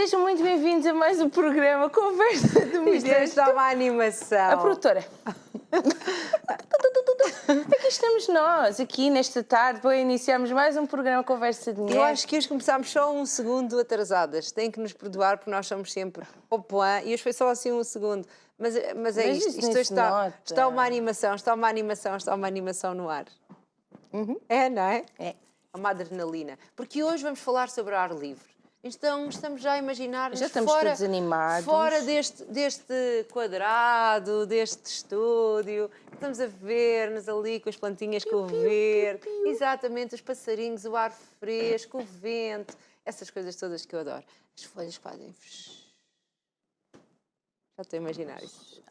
Sejam muito bem-vindos a mais um programa Conversa de Mulheres. Isto está uma animação. A produtora. Aqui estamos nós, aqui nesta tarde, para iniciarmos mais um programa Conversa de Mulheres. Eu acho que hoje começámos só um segundo atrasadas. Têm que nos perdoar porque nós somos sempre au point e hoje foi só assim um segundo. Mas é isto. isso Isto nem hoje se nota. está uma animação, está uma animação no ar. É, não é? É. Uma adrenalina. Porque hoje vamos falar sobre ar livre. Então estamos já a imaginar-nos Já estamos todos animados. fora deste quadrado, deste estúdio. Estamos a ver-nos ali com as plantinhas, com o verde. Exatamente, os passarinhos, o ar fresco, o vento. Essas coisas todas que eu adoro. As folhas fazem... Já estou a imaginar isso.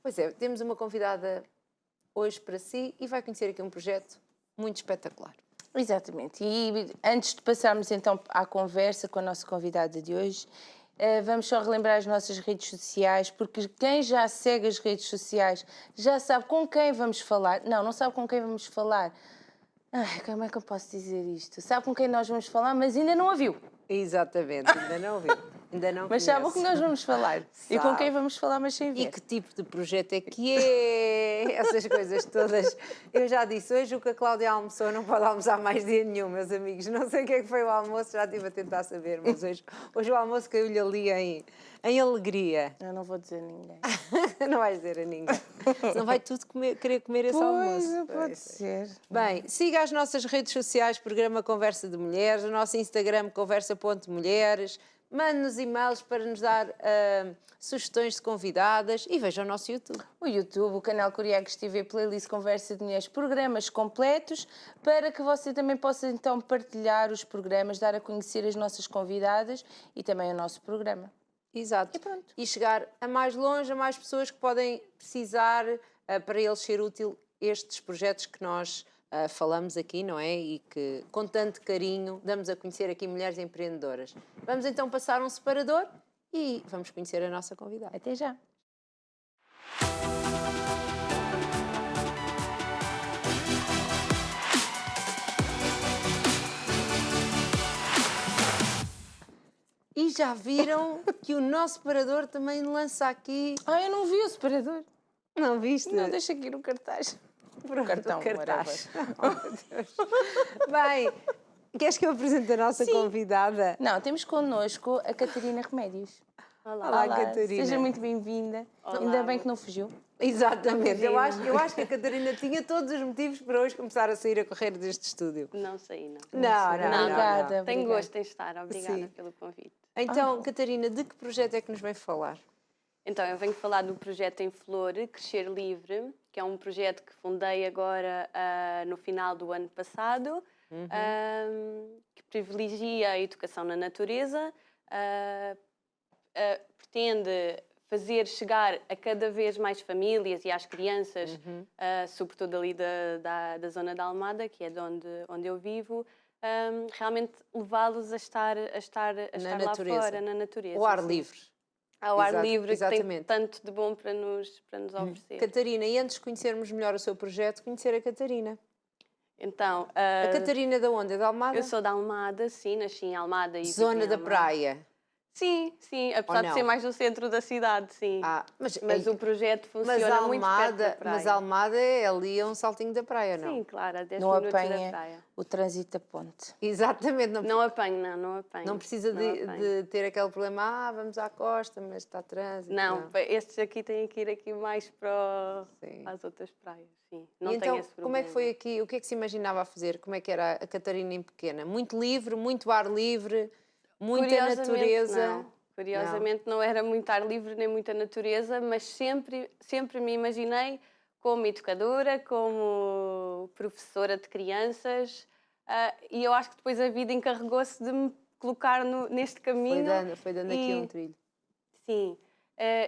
Pois é, temos uma convidada hoje para si e vai conhecer aqui um projeto muito espetacular. Exatamente. E antes de passarmos então à conversa com a nossa convidada de hoje, vamos só relembrar as nossas redes sociais, porque quem já segue as redes sociais já sabe com quem vamos falar. Não sabe com quem vamos falar. Ai, como é que eu posso dizer isto? Sabe com quem nós vamos falar, mas ainda não a viu. Exatamente, ainda não viu. Ainda não Mas sabe o que nós vamos falar. E com quem vamos falar, mas sem ver. E que tipo de projeto é que é? Essas coisas todas. Eu já disse, hoje o que a Cláudia almoçou não pode almoçar mais dia nenhum, meus amigos. Não sei o que é que foi o almoço, já estive a tentar saber, mas hoje o almoço caiu-lhe ali em alegria. Eu não vou dizer a ninguém. Não vais dizer a ninguém. Senão vai tudo querer comer esse almoço. Não pode ser. Bem, siga as nossas redes sociais, programa Conversa de Mulheres, o nosso Instagram conversa.mulheres, mande-nos e-mails para nos dar sugestões de convidadas e veja o nosso YouTube. O YouTube, o canal Curiacos TV, playlist Conversa de Mulheres, programas completos, para que você também possa então partilhar os programas, dar a conhecer as nossas convidadas e também o nosso programa. Exato. E pronto. E chegar a mais longe, a mais pessoas que podem precisar para eles ser útil estes projetos que nós falamos aqui, não é? E que com tanto carinho damos a conhecer aqui mulheres empreendedoras. Vamos então passar um separador e vamos conhecer a nossa convidada. Até já. E já viram que o nosso separador também lança aqui... Eu não vi o separador. Não viste? Não, deixa aqui no cartaz. Pronto, cartão, o cartaz. Oh, meu Deus. Bem, queres que eu apresente a nossa convidada? Não, temos connosco a Catarina Remédios. Olá, Catarina. Seja muito bem-vinda. Ainda bem que não fugiu. Exatamente. Eu acho que a Catarina tinha todos os motivos para hoje começar a sair a correr deste estúdio. Não saí, não. Obrigada. Tenho gosto em estar. Obrigada Sim. pelo convite. Então, Catarina, de que projeto é que nos vem falar? Então, eu venho falar do projeto Em Flor, Crescer Livre, que é um projeto que fundei agora no final do ano passado, que privilegia a educação na natureza, pretende fazer chegar a cada vez mais famílias e às crianças, sobretudo ali da zona da Almada, que é de onde eu vivo, realmente levá-los a estar lá natureza. fora, na natureza. O ar sim. livre. Ao ar livre, exatamente. que tem tanto de bom para nos oferecer. Catarina, e antes de conhecermos melhor o seu projeto, conhecer a Catarina. Então, A Catarina de onde? É da Almada? eu sou da Almada, sim, nasci em Almada. E Zona vivi em da Almada. praia. Sim, apesar de não? ser mais no centro da cidade, sim. Mas o projeto funciona muito perto da praia. Mas Almada é ali a um saltinho da praia, não? Sim, claro, a 10 Não minutos da apanha praia. o trânsito da ponte. Exatamente. Não apanho, não apanho. Não precisa de ter aquele problema, vamos à costa, mas está trânsito. Não, estes aqui têm que ir aqui mais para as outras praias, sim. Não e tenho então, esse problema. como é que foi aqui? O que é que se imaginava a fazer? Como é que era a Catarina em pequena? Muito livre, muito ar livre, muita natureza? Curiosamente não era muito ar livre nem muita natureza, mas sempre me imaginei como educadora, como professora de crianças, e eu acho que depois a vida encarregou-se de me colocar neste caminho. Foi dando aqui um trilho. Sim,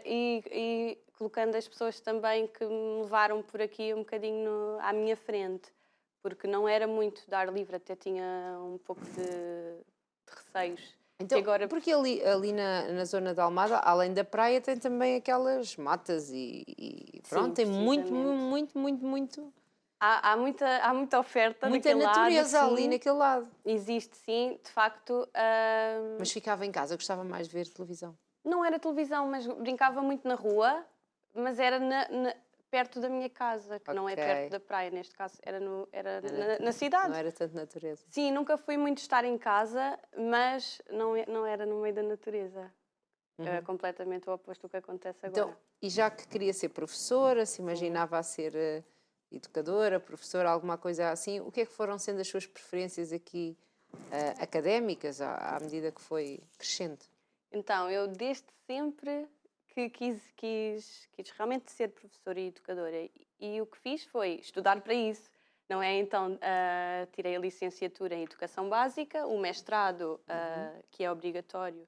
e colocando as pessoas também que me levaram por aqui um bocadinho à minha frente, porque não era muito de ar livre, até tinha um pouco de receios. Então, agora... porque ali na zona da Almada, além da praia, tem também aquelas matas e pronto, Sim, tem muito. há muita oferta Muita naquele natureza lado, ali sim. naquele lado. Existe, sim, de facto. Mas ficava em casa, gostava mais de ver televisão. Não era televisão, mas brincava muito na rua, mas era perto da minha casa, que não é Ok. perto da praia, neste caso era Era- na cidade. Não era tanto natureza. Sim, nunca fui muito estar em casa, mas não era no meio da natureza. É completamente o oposto do que acontece agora. Então, e já que queria ser professora, se imaginava a ser educadora, professora, alguma coisa assim, o que é que foram sendo as suas preferências aqui académicas à medida que foi crescendo? Então, eu desde sempre que quis realmente ser professora e educadora e o que fiz foi estudar para isso. Não é? Então, tirei a licenciatura em Educação Básica, o mestrado, que é obrigatório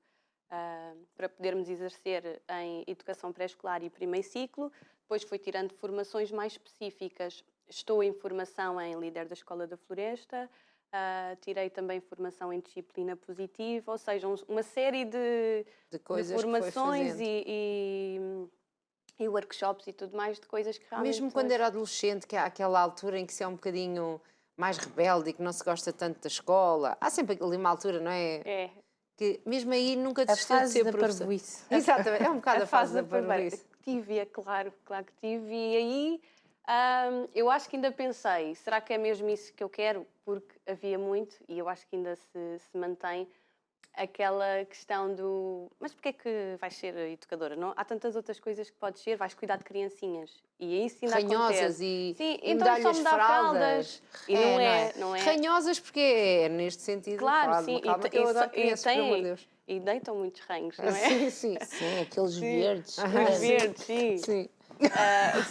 para podermos exercer em Educação Pré-Escolar e Primeiro Ciclo. Depois fui tirando formações mais específicas. Estou em formação em Líder da Escola da Floresta, tirei também formação em Disciplina Positiva, ou seja, uma série de coisas que foi formações fazendo. e workshops e tudo mais de coisas que realmente... Mesmo quando era adolescente, que há aquela altura em que se é um bocadinho mais rebelde e que não se gosta tanto da escola, há sempre ali uma altura, não é? É, Que mesmo aí nunca A desistiu de fase ser da professora. parvoíce. Exatamente, é um bocado a fase da parvoíce. parvoíce. Tive, é claro que tive. E aí eu acho que ainda pensei, será que é mesmo isso que eu quero? Porque havia muito, e eu acho que ainda se mantém, aquela questão do mas porquê é que vais ser educadora? Não? Há tantas outras coisas que podes ser, vais cuidar de criancinhas. E isso ainda Ranhosas acontece. e Sim, e então é só medalhas mudar fraldas. E não é, não é? Ranhosas porque é neste sentido. Claro, Calma, sim. calma, que eu adoro crianças, pelo amor de Deus. E deitam muitos rangos, não é? Sim, sim. Sim, aqueles Sim. verdes. Os grandes. verdes, sim. Sim.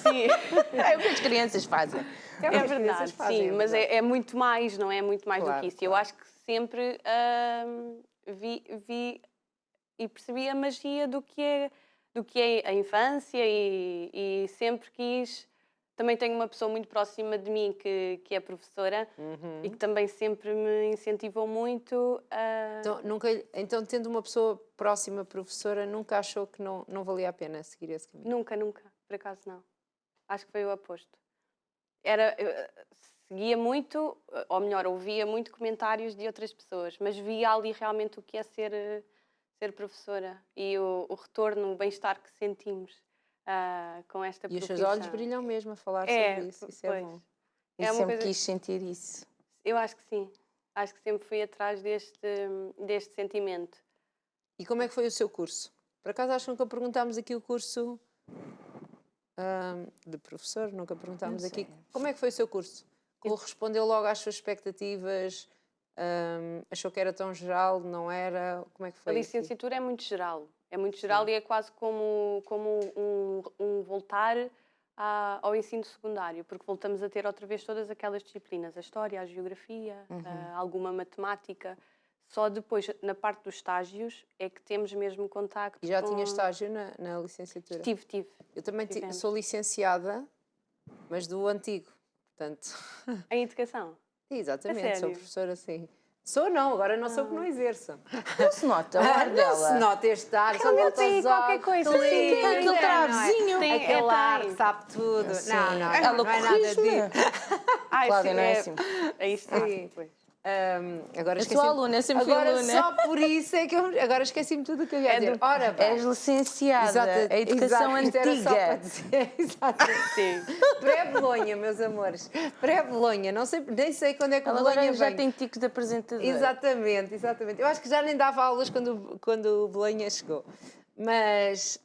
Sim. É o que as crianças fazem. É o que É as crianças verdade, fazem, sim, é mas verdade. é muito mais, não é? Muito mais do Claro, que isso. Eu claro. acho que sempre vi e percebi a magia do que é a infância e sempre quis. Também tenho uma pessoa muito próxima de mim que é professora e que também sempre me incentivou muito. Então, tendo uma pessoa próxima professora, nunca achou que não valia a pena seguir esse caminho? Nunca, nunca, por acaso não. Acho que foi o oposto. Seguia muito, ou melhor, ouvia muito comentários de outras pessoas, mas via ali realmente o que é ser professora e o retorno, o bem-estar que sentimos com esta E os profissão. seus olhos brilham mesmo a falar sobre isso. Isso é pois. bom. E É uma sempre coisa... quis sentir isso. Eu acho que sim. Acho que sempre fui atrás deste sentimento. E como é que foi o seu curso? Por acaso acho que nunca perguntámos aqui o curso de professor, nunca perguntámos Não aqui. sei. Como é que foi o seu curso? Correspondeu logo às suas expectativas? Achou que era tão geral? Não era? Como é que A foi aqui? licenciatura é muito geral. É muito geral e é quase como um voltar ao ensino secundário, porque voltamos a ter outra vez todas aquelas disciplinas, a história, a geografia, alguma matemática. Só depois, na parte dos estágios, é que temos mesmo contacto E já com... tinha estágio na licenciatura? Tive. Eu também Tivemos. sou licenciada, mas do antigo. Portanto, Em educação. exatamente, sou sério? professora, sim. Sou não, agora não sou que não exerço. Não se nota o ar Não dela. se nota este ar, só Realmente volta tem aos qualquer olhos. coisa, Sim, sim. Tem aquele não é? travezinho. Tem, Aquele ar tem. que sabe tudo. Sim. Não, Ela não é nada corrige-me. disso. Cláudia, sim, não é assim. É isto. Sim. Pois. Agora Eu sou aluna, eu sempre fui agora aluna. só por isso é que eu agora esqueci-me tudo o que eu ia dizer. Ora bem. És licenciada. Exato, A educação exato, isto era só para antiga. dizer. Exato. Sim. Pré-Bolonha, meus amores. Pré-Bolonha. Não sei, nem sei quando é que o Ela Bolonha agora já vem. tem ticos de apresentadora. Exatamente, exatamente. Eu acho que já nem dava aulas quando o Bolonha chegou. Mas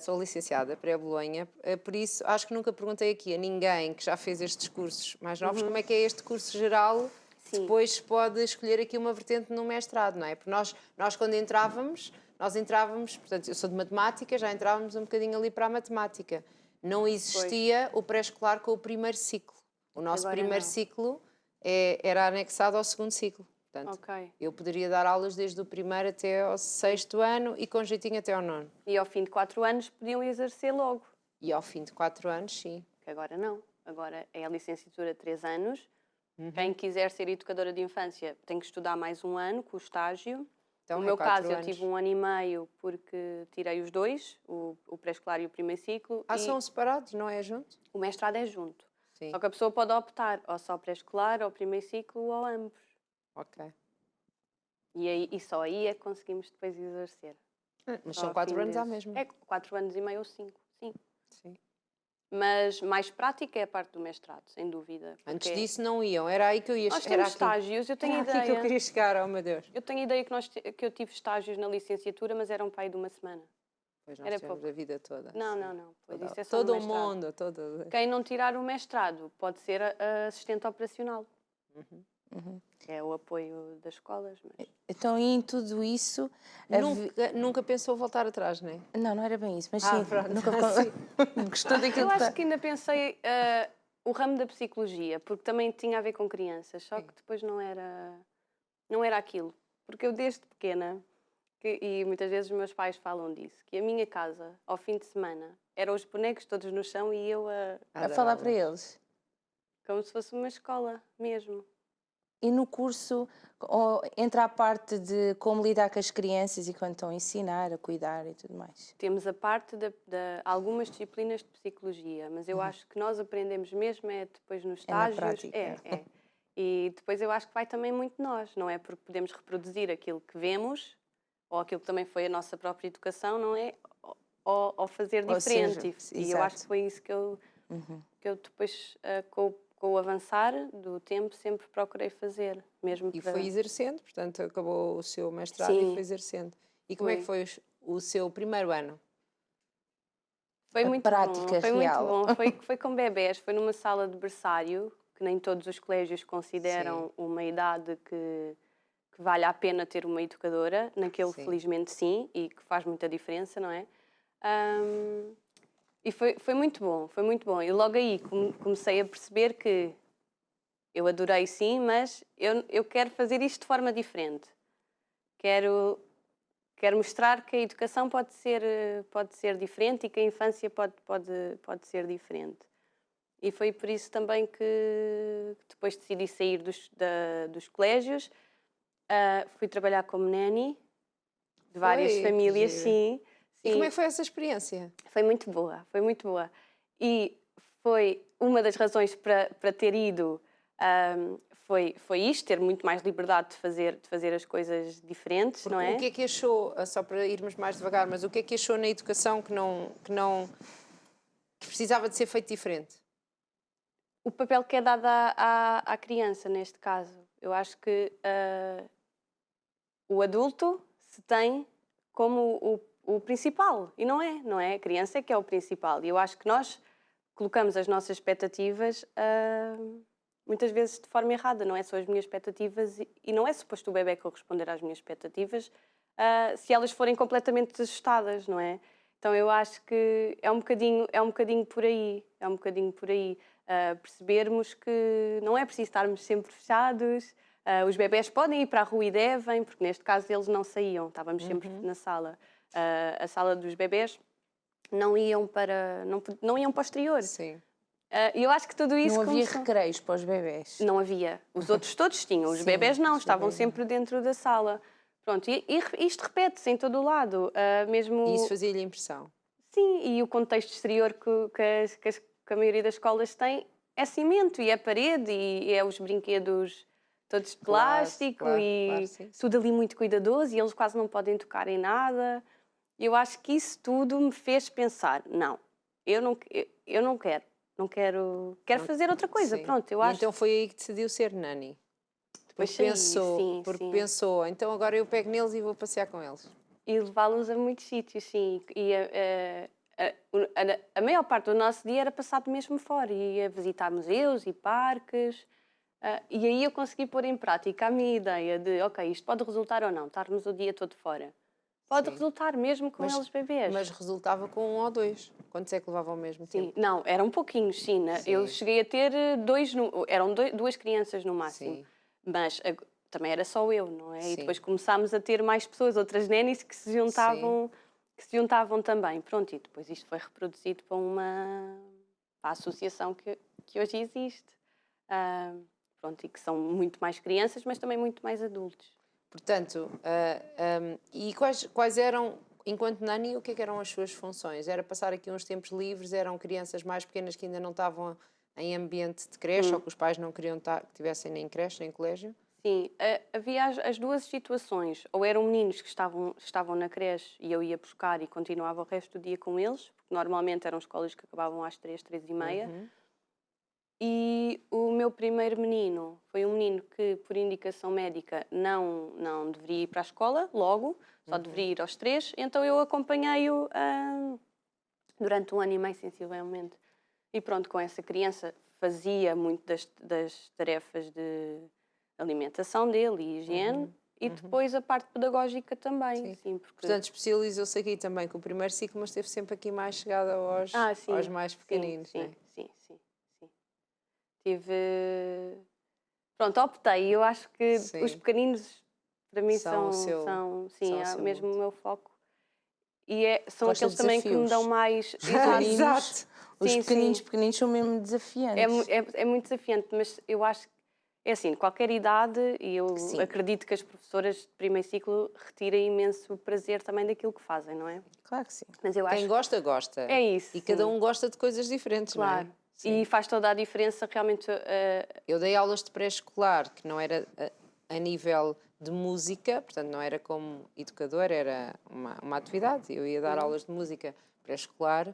sou licenciada pré-Bolonha, por isso acho que nunca perguntei aqui a ninguém que já fez estes cursos mais novos como é que é este curso geral. Sim. Depois se pode escolher aqui uma vertente no mestrado, não é? Porque nós quando entrávamos, portanto, eu sou de matemática, já entrávamos um bocadinho ali para a matemática. Não existia o pré-escolar com o primeiro ciclo. O nosso Agora primeiro não. ciclo era anexado ao segundo ciclo. Portanto, Ok. eu poderia dar aulas desde o primeiro até ao sexto ano e com jeitinho até ao nono. E ao fim de 4 anos podiam exercer logo. E ao fim de 4 anos, sim. Que agora não. Agora é a licenciatura de 3 anos. Quem quiser ser educadora de infância tem que estudar mais um ano com o estágio. Então, No é meu 4 caso, eu anos. tive 1 ano e meio porque tirei os dois, o pré-escolar e o primeiro ciclo. Ah, e são separados, não é junto? o mestrado é junto. Sim. Só que a pessoa pode optar ou só pré-escolar, ou primeiro ciclo, ou ambos. Ok. E só aí é que conseguimos depois exercer. Mas Só são ao 4 fim anos à desses. mesma. É 4 anos e meio ou 5, sim. Sim. Mas mais prática é a parte do mestrado, sem dúvida. Antes porque disso não iam. Era aí que eu ia nós chegar. temos estágios, eu tenho Era aqui que eu ideia. queria chegar, oh meu Deus. Eu tenho ideia que eu tive estágios na licenciatura, mas eram para aí de uma semana. Pois nós Era tivemos pouco. a vida toda. Não, sim. não, não. Pois Toda- isso é só todo no o mestrado. mundo, todo. Quem não tirar o mestrado pode ser a assistente operacional. Que é o apoio das escolas. Mas... Então, e em tudo isso... Nunca pensou voltar atrás, não é? Não, não era bem isso, mas Ah, sim, pronto, nunca sim. gostou daquilo Eu que acho que ainda pensei o ramo da psicologia, porque também tinha a ver com crianças, só que depois não era aquilo. Porque eu desde pequena, e muitas vezes os meus pais falam disso, que a minha casa, ao fim de semana, eram os bonecos todos no chão e eu a falar para eles. como se fosse uma escola mesmo. E no curso entra a parte de como lidar com as crianças e quando estão a ensinar, a cuidar e tudo mais. Temos a parte de algumas disciplinas de psicologia, mas eu acho que nós aprendemos mesmo depois nos É na estágios. prática. É. E depois eu acho que vai também muito nós, não é? Porque podemos reproduzir aquilo que vemos, ou aquilo que também foi a nossa própria educação, não é? Ou fazer Ou diferente. seja, E eu acho exato. que foi isso que eu depois, com o avançar do tempo, sempre procurei fazer. Mesmo E para... foi exercendo, portanto, acabou o seu mestrado e Sim. foi exercendo. E como é que foi o seu primeiro ano? Foi A muito prática bom, foi muito real. bom. Foi com bebés, foi numa sala de berçário, que nem todos os colégios consideram uma idade que vale a pena ter uma educadora. Naquele, Sim. felizmente, sim, e que faz muita diferença, não é? E foi muito bom, foi muito bom. E logo aí comecei a perceber que eu adorei, sim, mas eu quero fazer isto de forma diferente. Quero mostrar que a educação pode ser diferente e que a infância pode ser diferente. E foi por isso também que depois decidi sair dos colégios. Fui trabalhar como nanny de várias Que famílias, giro. sim. E como é que foi essa experiência? Foi muito boa, foi muito boa. E foi uma das razões para ter ido, foi isto, ter muito mais liberdade de fazer as coisas diferentes, Porque não é? o que é que achou, só para irmos mais devagar, mas o que é que achou na educação que precisava de ser feito diferente? O papel que é dado à criança, neste caso. Eu acho que o adulto se tem como o principal, e não é? A criança é que é o principal. E eu acho que nós colocamos as nossas expectativas muitas vezes de forma errada, não é? São as minhas expectativas e não é suposto o bebê corresponder às minhas expectativas se elas forem completamente desajustadas, não é? Então eu acho que é um bocadinho por aí, percebermos que não é preciso estarmos sempre fechados. Os bebés podem ir para a rua e devem, porque neste caso eles não saíam, estávamos sempre na sala. A sala dos bebés não iam para o exterior. Sim. E eu acho que tudo isso Não havia começou... recreios para os bebés. Não havia. Os outros todos tinham, os Sim, bebés não, os estavam bebés sempre dentro da sala. Pronto, e isto repete-se em todo o lado. Mesmo... E isso fazia-lhe impressão? Sim, e o contexto exterior que a maioria das escolas tem é cimento, e é parede, e é os brinquedos todos de plástico, claro, sim. tudo ali muito cuidadoso, e eles quase não podem tocar em nada. Eu acho que isso tudo me fez pensar, não, eu não quero fazer outra coisa, Sim. pronto, eu E acho. então foi aí que decidiu ser nani? Depois Porque saí, pensou, então agora eu pego neles e vou passear com eles. E levá-los a muitos sítios, sim. E a maior parte do nosso dia era passado mesmo fora. Ia visitar museus e parques. E aí eu consegui pôr em prática a minha ideia de, ok, isto pode resultar ou não, estarmos o dia todo fora. Pode Sim. resultar mesmo com eles bebês. Mas resultava com 1 ou 2. Quantos é que levavam ao mesmo Sim, tempo? não, eram pouquinhos, sim. Sim. Eu cheguei a ter eram 2 crianças no máximo. Sim. Mas também era só eu, não é? Sim. E depois começámos a ter mais pessoas, outras nénis que se juntavam também. Pronto, e depois isto foi reproduzido para a associação que hoje existe. Pronto, e que são muito mais crianças, mas também muito mais adultos. Portanto, e quais eram, enquanto nani, o que é que eram as suas funções? Era passar aqui uns tempos livres? Eram crianças mais pequenas que ainda não estavam em ambiente de creche ou que os pais não queriam que estivessem nem em creche nem em colégio? Sim, havia as duas situações. Ou eram meninos que estavam na creche e eu ia buscar e continuava o resto do dia com eles, porque normalmente eram escolas que acabavam às 3, 3h30. E o meu primeiro menino foi um menino que, por indicação médica, não deveria ir para a escola logo, só deveria ir aos 3. Então eu acompanhei-o durante 1 ano e meio, sensivelmente. E pronto, com essa criança fazia muito das tarefas de alimentação dele e higiene. E depois a parte pedagógica também. Sim, porque... Portanto, especializou-se aqui também com o primeiro ciclo, mas esteve sempre aqui mais chegada aos mais pequeninos, sim, não é? sim. Tive... Pronto, optei. Eu acho que os pequeninos, para mim, São mesmo o meu foco. E são Gosta aqueles de também que me dão desafios. mais... Exato. Os Sim, pequeninos são mesmo desafiantes. É muito desafiante, mas eu acho que é assim, de qualquer idade, e eu acredito que as professoras de primeiro ciclo retirem imenso prazer também daquilo que fazem, não é? Claro que sim. Mas eu acho Quem gosta, gosta. É isso. E cada um gosta de coisas diferentes, claro. não é? Sim. E faz toda a diferença realmente. Eu dei aulas de pré-escolar, que não era a nível de música, portanto não era como educador, era uma atividade. Eu ia dar aulas de música pré-escolar.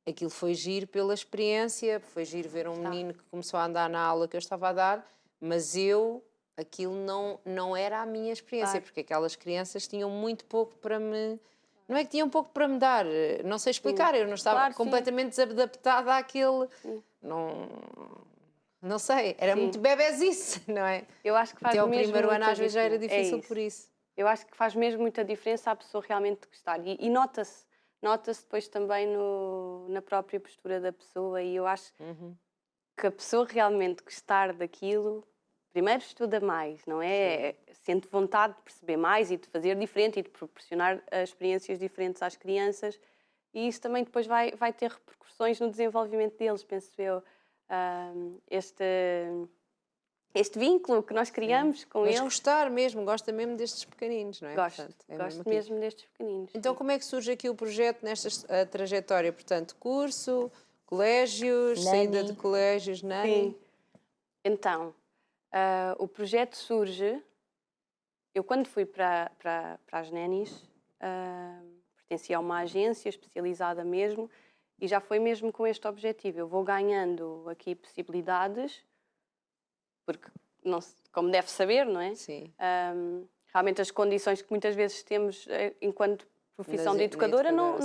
Aquilo foi giro pela experiência, foi giro ver um menino que começou a andar na aula que eu estava a dar, mas aquilo não era a minha experiência, porque aquelas crianças tinham muito pouco para me... Não é que tinham pouco para me dar, não sei explicar, eu não estava completamente desadaptada àquele... Não sei, era muito bebezice, não é? Eu acho que faz Até o mesmo primeiro ano muita às vezes já era diferença. difícil por isso. Eu acho que faz mesmo muita diferença a pessoa realmente gostar. E nota-se. Nota-se depois também na própria postura da pessoa. E eu acho que a pessoa realmente gostar daquilo, primeiro estuda mais, não é? Sente vontade de perceber mais e de fazer diferente e de proporcionar experiências diferentes às crianças. E isso também depois vai ter repercussões no desenvolvimento deles, penso eu. Este vínculo que nós criamos com Mas eles. gostar mesmo, gosta mesmo destes pequeninos, não é? Gosto, Portanto, gosto mesmo destes pequeninos. Então, como é que surge aqui o projeto nesta trajetória? Portanto, curso, colégios, saída de colégios, Nani? Sim. Então, o projeto surge... Eu, quando fui para as Nénis, pertencia a uma agência especializada mesmo, e já foi mesmo com este objetivo. Eu vou ganhando aqui possibilidades, porque, como deve saber, não é? Sim. Realmente as condições que muitas vezes temos enquanto profissão de educadora não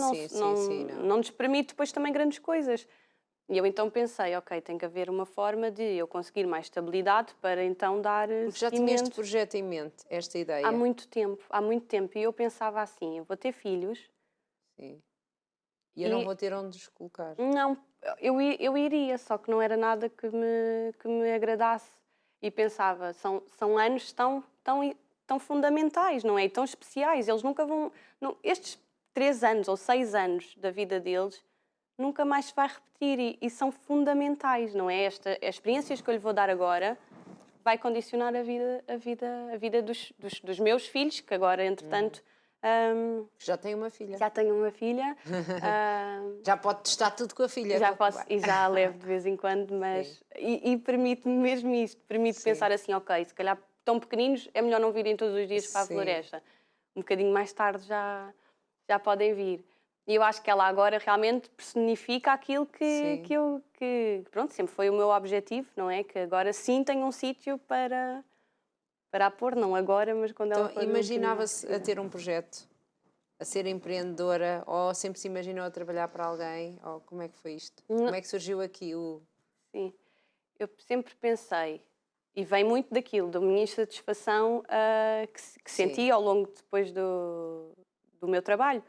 nos permite depois também grandes coisas. E eu então pensei, ok, tem que haver uma forma de eu conseguir mais estabilidade para então dar Porque já tinha este projeto em mente, esta ideia? Há muito tempo. E eu pensava assim, eu vou ter filhos. Sim. E eu não vou ter onde os colocar. Não, eu iria, só que não era nada que me agradasse. E pensava, são anos tão fundamentais, não é? E tão especiais. Eles nunca vão... estes 3 anos ou 6 anos da vida deles nunca mais se vai repetir e são fundamentais, não é? As experiências que eu lhe vou dar agora vai condicionar a vida dos meus filhos, que agora, entretanto... já tenho uma filha. Já tenho uma filha. Já pode testar tudo com a filha. Já posso, e já a levo de vez em quando, mas... E permite-me mesmo isto, permite pensar assim, ok, se calhar tão pequeninos é melhor não virem todos os dias para a floresta. Um bocadinho mais tarde já podem vir. E eu acho que ela agora realmente personifica aquilo que pronto, sempre foi o meu objetivo, não é? Que agora sim tenho um sítio para a pôr, não agora, mas quando ela for... Imaginava-se a ter um projeto, a ser empreendedora, ou sempre se imaginou a trabalhar para alguém? Ou como é que foi isto? Como é que surgiu aqui o... Sim, eu sempre pensei, e vem muito daquilo, da minha insatisfação que senti ao longo depois do meu trabalho.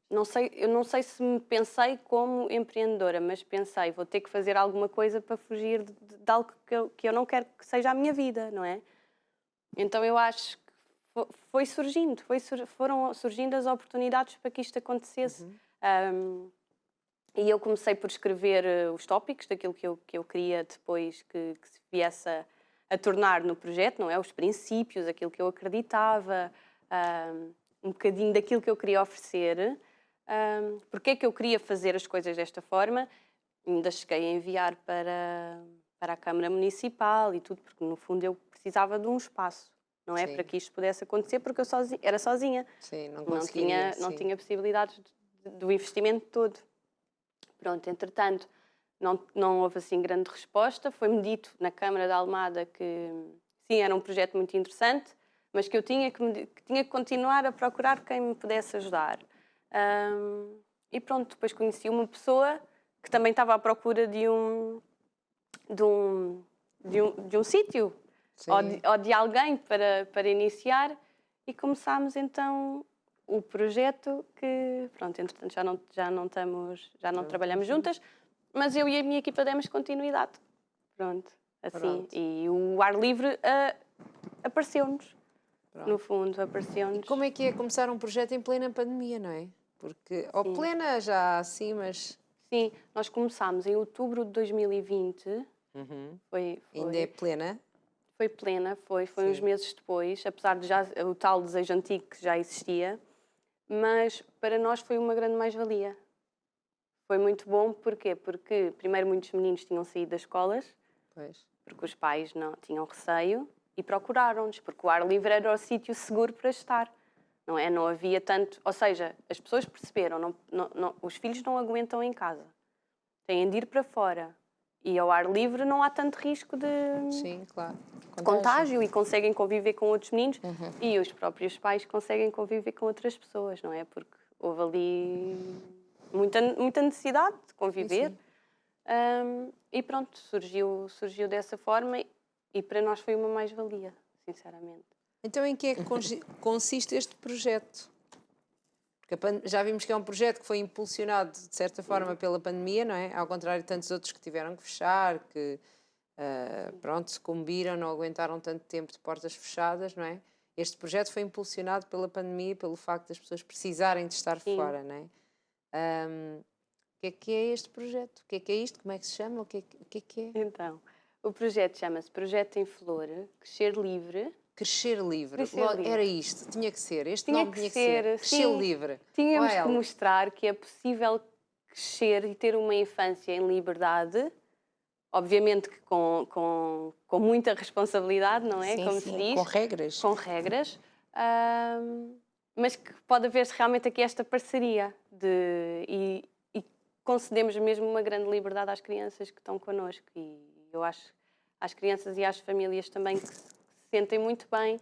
Eu não sei se me pensei como empreendedora, mas pensei, vou ter que fazer alguma coisa para fugir de algo que eu não quero que seja a minha vida, não é? Então eu acho que foram surgindo as oportunidades para que isto acontecesse. E eu comecei por escrever os tópicos daquilo que eu queria depois que se viesse a tornar no projeto, não é? Os princípios, aquilo que eu acreditava, um bocadinho daquilo que eu queria oferecer, porque é que eu queria fazer as coisas desta forma Ainda cheguei a enviar para a Câmara Municipal e tudo, porque no fundo eu precisava de um espaço, não é? Sim. Para que isto pudesse acontecer, porque eu era sozinha. Sim, não Não conseguiria. não sim. tinha possibilidades do investimento todo. Pronto, entretanto, não houve assim grande resposta. Foi-me dito na Câmara de Almada que sim, era um projeto muito interessante, mas que eu tinha que continuar a procurar quem me pudesse ajudar. E pronto, depois conheci uma pessoa que também estava à procura de um sítio Sim. ou de alguém para iniciar, e começámos então o projeto que, pronto, entretanto já não trabalhamos juntas, mas eu e a minha equipa demos continuidade. Pronto, assim. Pronto. E o ar livre apareceu-nos, Pronto. no fundo, apareceu-nos. Como é que é começar um projeto em plena pandemia, não é? Porque, ou plena já assim, mas... Sim, nós começámos em outubro de 2020, Ainda é plena? foi plena, foi uns meses depois, apesar de já o tal desejo antigo que já existia, mas para nós foi uma grande mais-valia. Foi muito bom, porquê? Porque primeiro muitos meninos tinham saído das escolas, Pois. porque os pais não tinham receio e procuraram-nos, porque o ar livre era o sítio seguro para estar. Não é? Não havia tanto... Ou seja, as pessoas perceberam, os filhos não aguentam em casa. Têm de ir para fora. E ao ar livre não há tanto risco de Sim, claro. contágio e conseguem conviver com outros meninos e os próprios pais conseguem conviver com outras pessoas, não é? Porque houve ali muita necessidade de conviver. Sim, sim. E pronto, surgiu dessa forma e para nós foi uma mais-valia, sinceramente. Então, em que é que consiste este projeto? Porque já vimos que é um projeto que foi impulsionado, de certa forma, pela pandemia, não é? Ao contrário de tantos outros que tiveram que fechar, que, pronto, sucumbiram, não aguentaram tanto tempo de portas fechadas, não é? Este projeto foi impulsionado pela pandemia, pelo facto das pessoas precisarem de estar Sim. fora, não é? O que é este projeto? O que é isto? Como é que se chama? O que é? Então, o projeto chama-se Projeto em Flor, Crescer Livre. Crescer livre. Crescer livre. Era isto, tinha que ser. Este Tinha nome que tinha que ser, ser. Crescer sim. livre. Tínhamos Olha, que mostrar que é possível crescer e ter uma infância em liberdade, obviamente que com muita responsabilidade, não é? Sim, Como sim, se diz. com regras. Com regras. Mas que pode haver realmente aqui esta parceria e concedemos mesmo uma grande liberdade às crianças que estão connosco, e eu acho às crianças e às famílias também que se sentem muito bem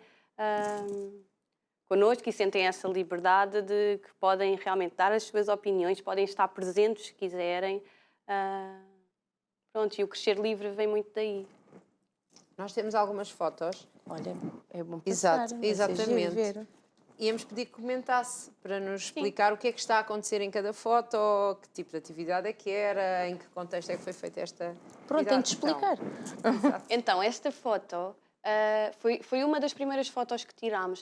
connosco e sentem essa liberdade de que podem realmente dar as suas opiniões, podem estar presentes se quiserem. Pronto, e o crescer livre vem muito daí. nós temos algumas fotos. Olha, é bom Exato, passar, vai ser giro exatamente. ver. Íamos pedir que comentasse para nos explicar o que é que está a acontecer em cada foto, que tipo de atividade é que era, em que contexto é que foi feita esta Pronto, tem de atividade. explicar. Exato. Então, esta foto foi uma das primeiras fotos que tirámos.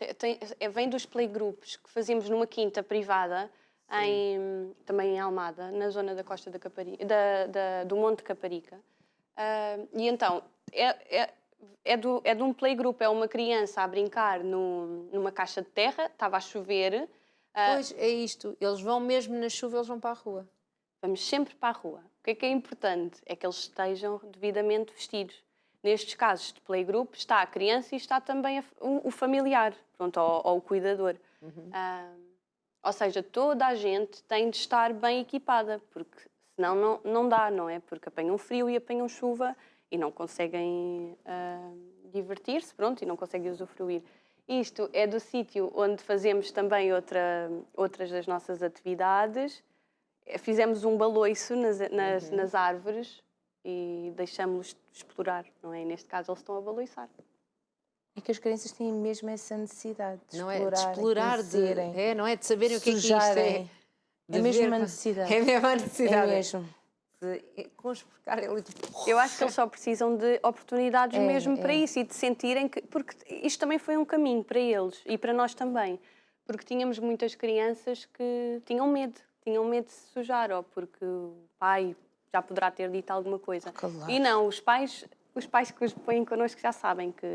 Vem dos playgroups que fazíamos numa quinta privada, também em Almada, na zona da Costa da Caparica, do Monte Caparica. E então, é de um playgroup, é uma criança a brincar numa caixa de terra, estava a chover. Pois, é isto. Eles vão mesmo na chuva, eles vão para a rua. Vamos sempre para a rua. O que é importante? É que eles estejam devidamente vestidos. Nestes casos de playgroup está a criança e está também o familiar, pronto, ou o cuidador. Ou seja, toda a gente tem de estar bem equipada, porque senão não dá, não é? Porque apanham frio e apanham chuva e não conseguem divertir-se, pronto, e não conseguem usufruir. Isto é do sítio onde fazemos também outras das nossas atividades. Fizemos um baloiço nas árvores e deixamos-los explorar, não é? E neste caso eles estão a baloiçar. É que as crianças têm mesmo essa necessidade de Não explorar, é? De explorar, conhecerem, não é? De saberem o que é que isto é. sujarem. De É mesmo ver- uma necessidade. É mesmo a necessidade. É mesmo. Conspurcar ele. Eu acho que eles só precisam de oportunidades mesmo para é. isso e de sentirem que... Porque isto também foi um caminho para eles e para nós também. Porque tínhamos muitas crianças que tinham medo de se sujar, ou porque o pai já poderá ter dito alguma coisa. Claro. E não, os pais os pais que os põem connosco já sabem que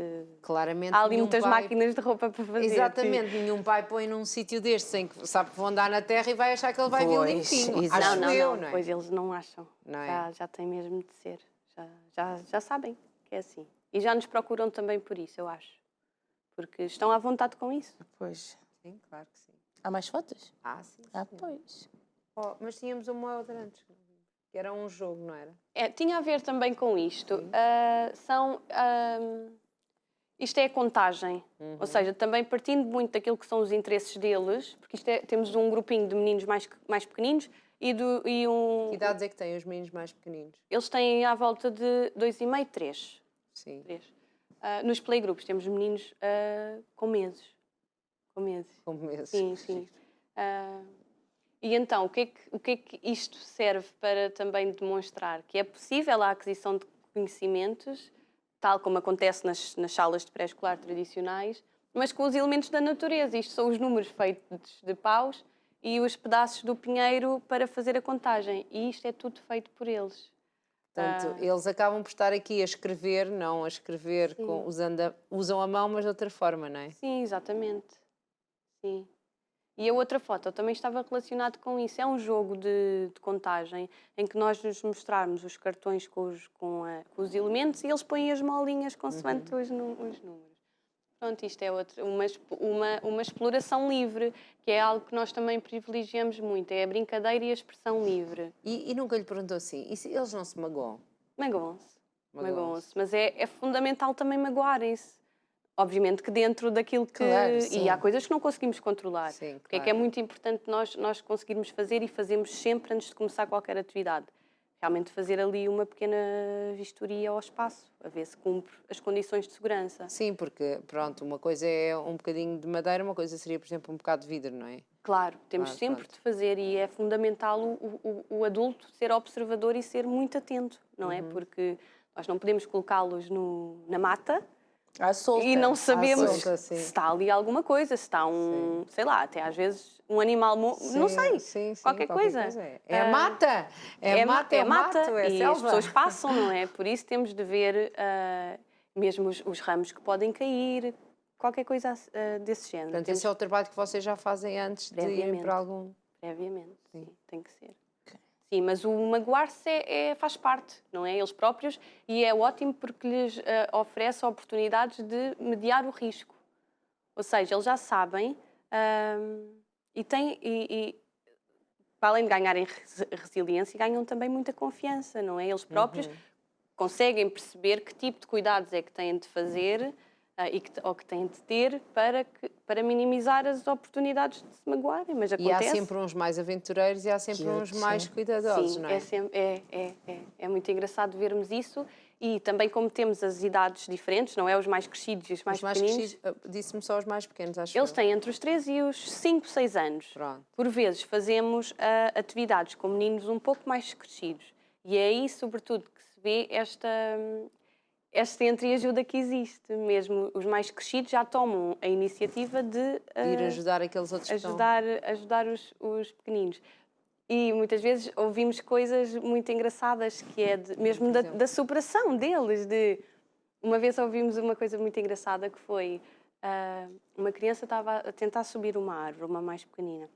Claramente há ali nenhum muitas pai... máquinas de roupa para fazer. Exatamente, nenhum pai põe num sítio destes em que sabe que vão andar na terra e vai achar que ele vai vir Pois, limpinho. exato. Acho Não, eu, não é? pois eles não acham. Não é? Já tem mesmo de ser. Já sabem que é assim. E já nos procuram também por isso, eu acho. Porque estão à vontade com isso. Pois. Sim, claro que sim. Há mais fotos? Sim. Ah, Sim. pois. Oh, mas tínhamos uma outra antes, que era um jogo, não era? Tinha a ver também com isto. Isto é a contagem. Ou seja, também partindo muito daquilo que são os interesses deles, porque temos um grupinho de meninos mais pequeninos e um... Que idades é que têm os meninos mais pequeninos? Eles têm à volta de 2,5, 3. Sim. 3. Nos playgroups temos meninos com meses. Com meses. Com meses. Sim, sim. E então, o que é que isto serve para também demonstrar? Que é possível a aquisição de conhecimentos, tal como acontece nas salas de pré-escolar tradicionais, mas com os elementos da natureza. Isto são os números feitos de paus e os pedaços do pinheiro para fazer a contagem. E isto é tudo feito por eles. Portanto, eles acabam por estar aqui a escrever, não a escrever usam a mão, mas de outra forma, não é? Sim, exatamente. Sim. E a outra foto também estava relacionado com isso. É um jogo de contagem em que nós nos mostrarmos os cartões com os elementos e eles põem as molinhas consoante os números. Pronto, isto é uma exploração livre, que é algo que nós também privilegiamos muito. É a brincadeira e a expressão livre. E nunca lhe perguntou assim, e se eles não se magoam? Magoam-se. Mas é fundamental também magoarem-se. Obviamente que dentro daquilo que... Claro, sim. E há coisas que não conseguimos controlar. Sim, Porque é que é muito importante nós conseguirmos fazer e fazemos sempre antes de começar qualquer atividade. Realmente fazer ali uma pequena vistoria ao espaço, a ver se cumpre as condições de segurança. Sim, porque, pronto, uma coisa é um bocadinho de madeira, uma coisa seria, por exemplo, um bocado de vidro, não é? Claro, temos Claro, sempre pronto. de fazer e é fundamental o adulto ser observador e ser muito atento, não é? Porque nós não podemos colocá-los na mata À solta. e não sabemos solta, se sim. está ali alguma coisa, se está sei lá, até às vezes um animal, não sei, Sim, qualquer coisa. É mata! É mata, é mato, é e selva. as pessoas passam, não é? Por isso temos de ver mesmo os ramos que podem cair, qualquer coisa desse género. Portanto, esse é o trabalho que vocês já fazem antes de irem Previamente. para algum... Previamente, sim, tem que ser. Sim, mas o magoar-se faz parte, não é? Eles próprios, e é ótimo porque lhes oferece oportunidades de mediar o risco. Ou seja, eles já sabem e para além de ganharem resiliência, ganham também muita confiança, não é? Eles próprios conseguem perceber que tipo de cuidados é que têm de fazer ou que têm de ter para minimizar as oportunidades de se magoarem, mas E há acontece. sempre uns mais aventureiros e há sempre uns mais cuidadosos, Sim, não é? é muito engraçado vermos isso e também como temos as idades diferentes, não é? Os mais crescidos e os mais pequeninos. Disse-me só os mais pequenos, acho Eles eu. têm entre os 3 e os 5, 6 anos. Pronto. Por vezes fazemos atividades com meninos um pouco mais crescidos e é aí, sobretudo, que se vê esta entreajuda que existe. Mesmo os mais crescidos já tomam a iniciativa de Ir ajudar aqueles outros que estão... ajudar os pequeninos. E muitas vezes ouvimos coisas muito engraçadas, que é mesmo da superação deles. Uma vez ouvimos uma coisa muito engraçada que foi uma criança estava a tentar subir uma árvore, uma mais pequenina,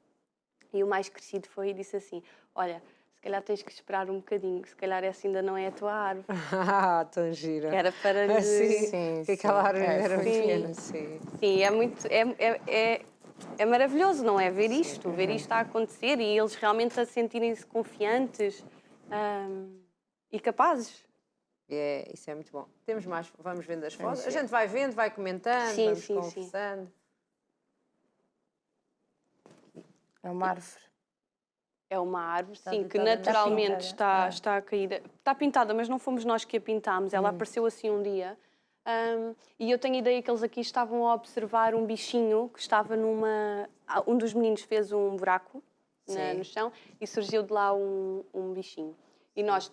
e o mais crescido foi e disse assim: olha, se calhar tens que esperar um bocadinho, se calhar essa ainda não é a tua árvore. Tão gira. Era para lhe... Sim, que aquela árvore era muito sim. pequena. Sim. Sim, é maravilhoso, não é? Ver isto a acontecer e eles realmente a sentirem-se confiantes e capazes. Isso é muito bom. Temos mais, vamos vendo as fotos. Sim. A gente vai vendo, vai comentando, Sim, vamos sim, conversando. É uma árvore. É uma árvore, Está sim, que pintada, naturalmente está está a cair. Está pintada, mas não fomos nós que a pintámos. Ela apareceu assim um dia. E eu tenho a ideia que eles aqui estavam a observar um bichinho que estava numa... Um dos meninos fez um buraco no chão e surgiu de lá um bichinho. E nós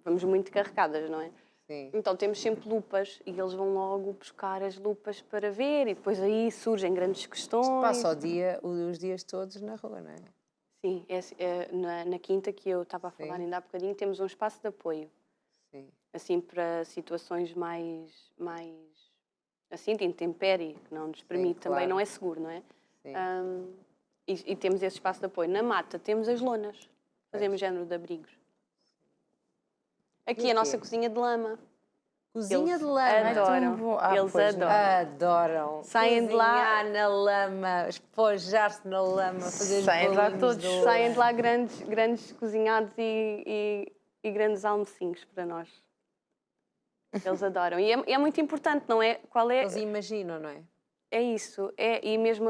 vamos muito carregadas, não é? Sim. Então temos sempre lupas e eles vão logo buscar as lupas para ver e depois aí surgem grandes questões. Passa os dias todos na rua, não é? Sim, na quinta que eu estava a falar ainda há bocadinho, temos um espaço de apoio. Sim. assim para situações assim de intempérie, que não nos permite, também claro. não é seguro, não é? Sim. E temos esse espaço de apoio. Na mata temos as lonas, fazemos género de abrigos. Aqui E a o nossa quê? cozinha de lama. Cozinha Eles de lama. Ai, tão adoram. bom. Ah, Eles pois não. adoram. Adoram. Saem de lá- Cozinhar na lama, espojar-se na lama, fazer os Saem de lá bolinhos todos. de lama. Saem de lá grandes cozinhados e grandes almocinhos para nós. Eles adoram. E é muito importante, não é? Qual é? Eles imaginam, não é? É isso. E mesmo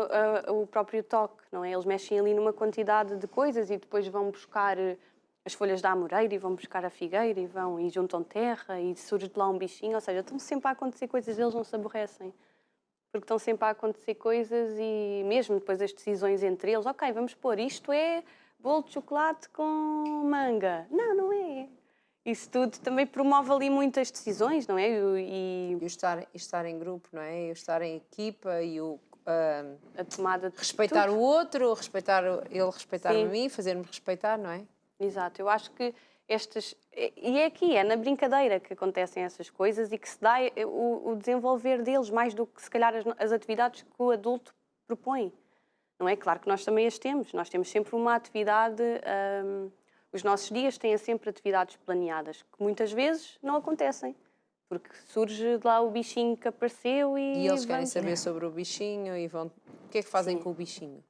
o próprio toque, não é? Eles mexem ali numa quantidade de coisas e depois vão buscar as folhas da amoreira e vão buscar a figueira e juntam terra e surge de lá um bichinho. Ou seja, estão sempre a acontecer coisas, eles não se aborrecem. Porque estão sempre a acontecer coisas e mesmo depois as decisões entre eles, ok, vamos pôr isto é bolo de chocolate com manga. Não, não é. Isso tudo também promove ali muitas decisões, não é? E o estar em grupo, não é? E o estar em equipa e o A tomada de respeitar tudo. o outro, ele respeitar-me a Sim. mim, fazer-me respeitar, não é? Exato, eu acho que e é aqui, é na brincadeira que acontecem essas coisas e que se dá o desenvolver deles, mais do que se calhar as atividades que o adulto propõe. Não é? Claro que nós também as temos, nós temos sempre uma atividade, os nossos dias têm sempre atividades planeadas, que muitas vezes não acontecem, porque surge de lá o bichinho que apareceu E eles querem vamos- saber sobre o bichinho e vão. O que é que fazem Sim. com o bichinho?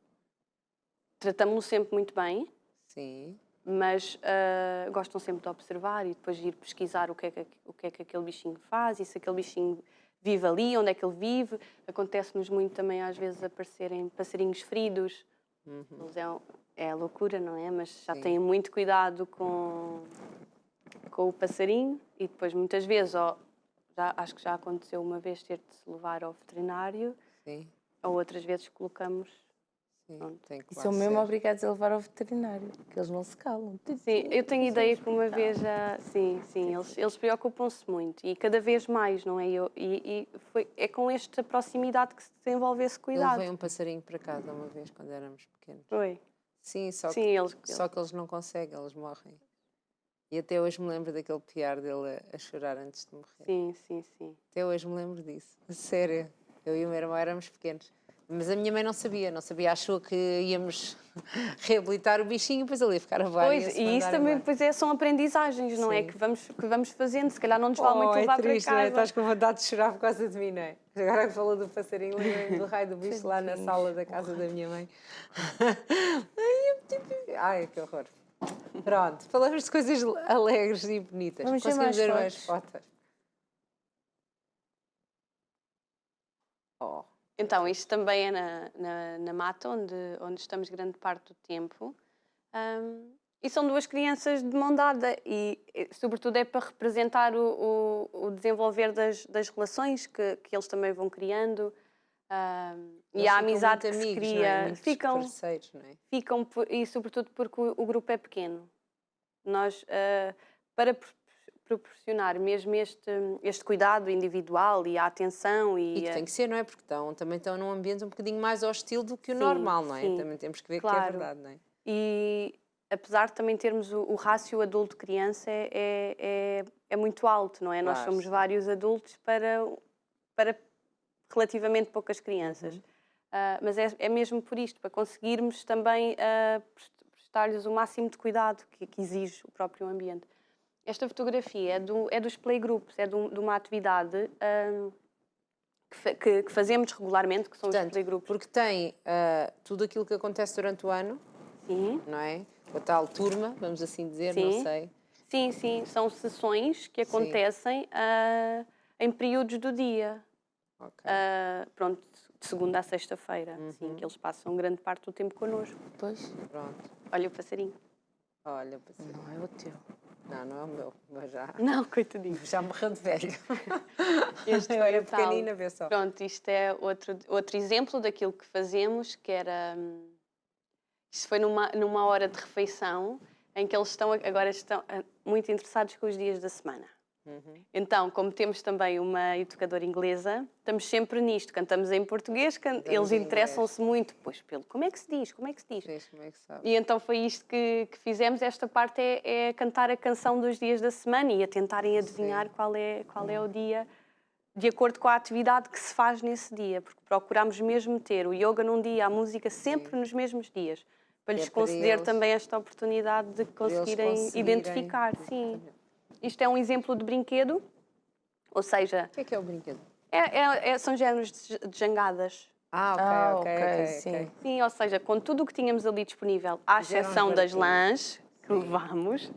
Tratamos-lo sempre muito bem, Sim. mas gostam sempre de observar e depois de ir pesquisar o que é que aquele bichinho faz e se aquele bichinho vive ali, onde é que ele vive. Acontece-nos muito também às vezes aparecerem passarinhos feridos. Eles é a loucura, não é? Mas já Sim. têm muito cuidado com o passarinho e depois muitas vezes, acho que já aconteceu uma vez ter de se levar ao veterinário Sim. ou outras vezes colocamos. Sim. Pronto. Tem que E lá são mesmo ser. obrigados a levar ao veterinário, porque eles não se calam. Sim, eu tenho ideia que uma vez já. Sim, eles preocupam-se muito e cada vez mais, não é? É com esta proximidade que se desenvolve esse Ele cuidado. veio um passarinho para casa uma vez quando éramos pequenos. Foi. Sim, só Sim, que eles não conseguem, eles morrem. E até hoje me lembro daquele piar dele a chorar antes de morrer. Sim. Até hoje me lembro disso. A sério. Eu e o meu irmão éramos pequenos. Mas a minha mãe não sabia, achou que íamos reabilitar o bichinho, depois ele ia ficar a voar e ia Pois, se e isso mandar também embora. pois são aprendizagens, não é? Sim. Que vamos fazendo. Se calhar não nos vale muito levar para casa. Não é? Estás com vontade de chorar por causa de mim, não é? Agora que falou do passarinho, lembrei-me do raio do bicho lá na sala da casa da minha mãe. Ai, que horror. Pronto, falamos de coisas alegres e bonitas. Vamos ver Conseguimos mais ver mais fotos? fotos. Oh. Então, isto também é na mata, onde estamos grande parte do tempo. E são duas crianças de mão dada e sobretudo, é para representar o desenvolver das relações que eles também vão criando. E Eles a ficam amizade muito que se amigos, cria. não é? Muito parceiros, não é? E sobretudo porque o grupo é pequeno. Nós, para proporcionar mesmo este cuidado individual e a atenção E que tem que ser, não é? Porque também estão num ambiente um bocadinho mais hostil do que o Sim, normal, não é? sim. Também temos que ver que é Claro. verdade, não é? E apesar de também termos o rácio adulto-criança é muito alto, não é? Nós Claro, somos sim. vários adultos para relativamente poucas crianças. Mas é mesmo por isto, para conseguirmos também prestar-lhes o máximo de cuidado que exige o próprio ambiente. Esta fotografia é dos playgroups, é de uma atividade que fazemos regularmente, que são os Portanto, playgroups. porque tem tudo aquilo que acontece durante o ano, Sim. não é? A tal turma, vamos assim dizer, não Sim. sei. Sim, são sessões que Sim. acontecem em períodos do dia. Ok. Pronto, de segunda a sexta-feira, sim, que eles passam grande parte do tempo connosco. Pois, Pronto. Olha o passarinho. Olha, passarinho. não é o teu. Não é o meu, mas Não, coitadinho. já morreu de velho. Este Eu foi era o tal. pequenina, vê só. Pronto, isto é outro exemplo daquilo que fazemos, que era... Isto foi numa hora de refeição, em que eles agora estão muito interessados com os dias da semana. Então, como temos também uma educadora inglesa, estamos sempre nisto, cantamos em português, eles em interessam-se muito, pois, pelo como é que se diz, como é que se diz? Vês como é que sabe? E então foi isto que fizemos, esta parte é cantar a canção dos dias da semana e a tentarem adivinhar qual é o dia, de acordo com a atividade que se faz nesse dia, porque procuramos mesmo ter o yoga num dia, a música sempre nos mesmos dias, para lhes para conceder eles- também esta oportunidade de conseguirem identificar. Sim. Isto é um exemplo de brinquedo, ou seja, O que é o brinquedo? são géneros de jangadas. Ok. sim. Sim, ou seja, com tudo o que tínhamos ali disponível, à Fizeram exceção os das barquinhos. lãs que levámos,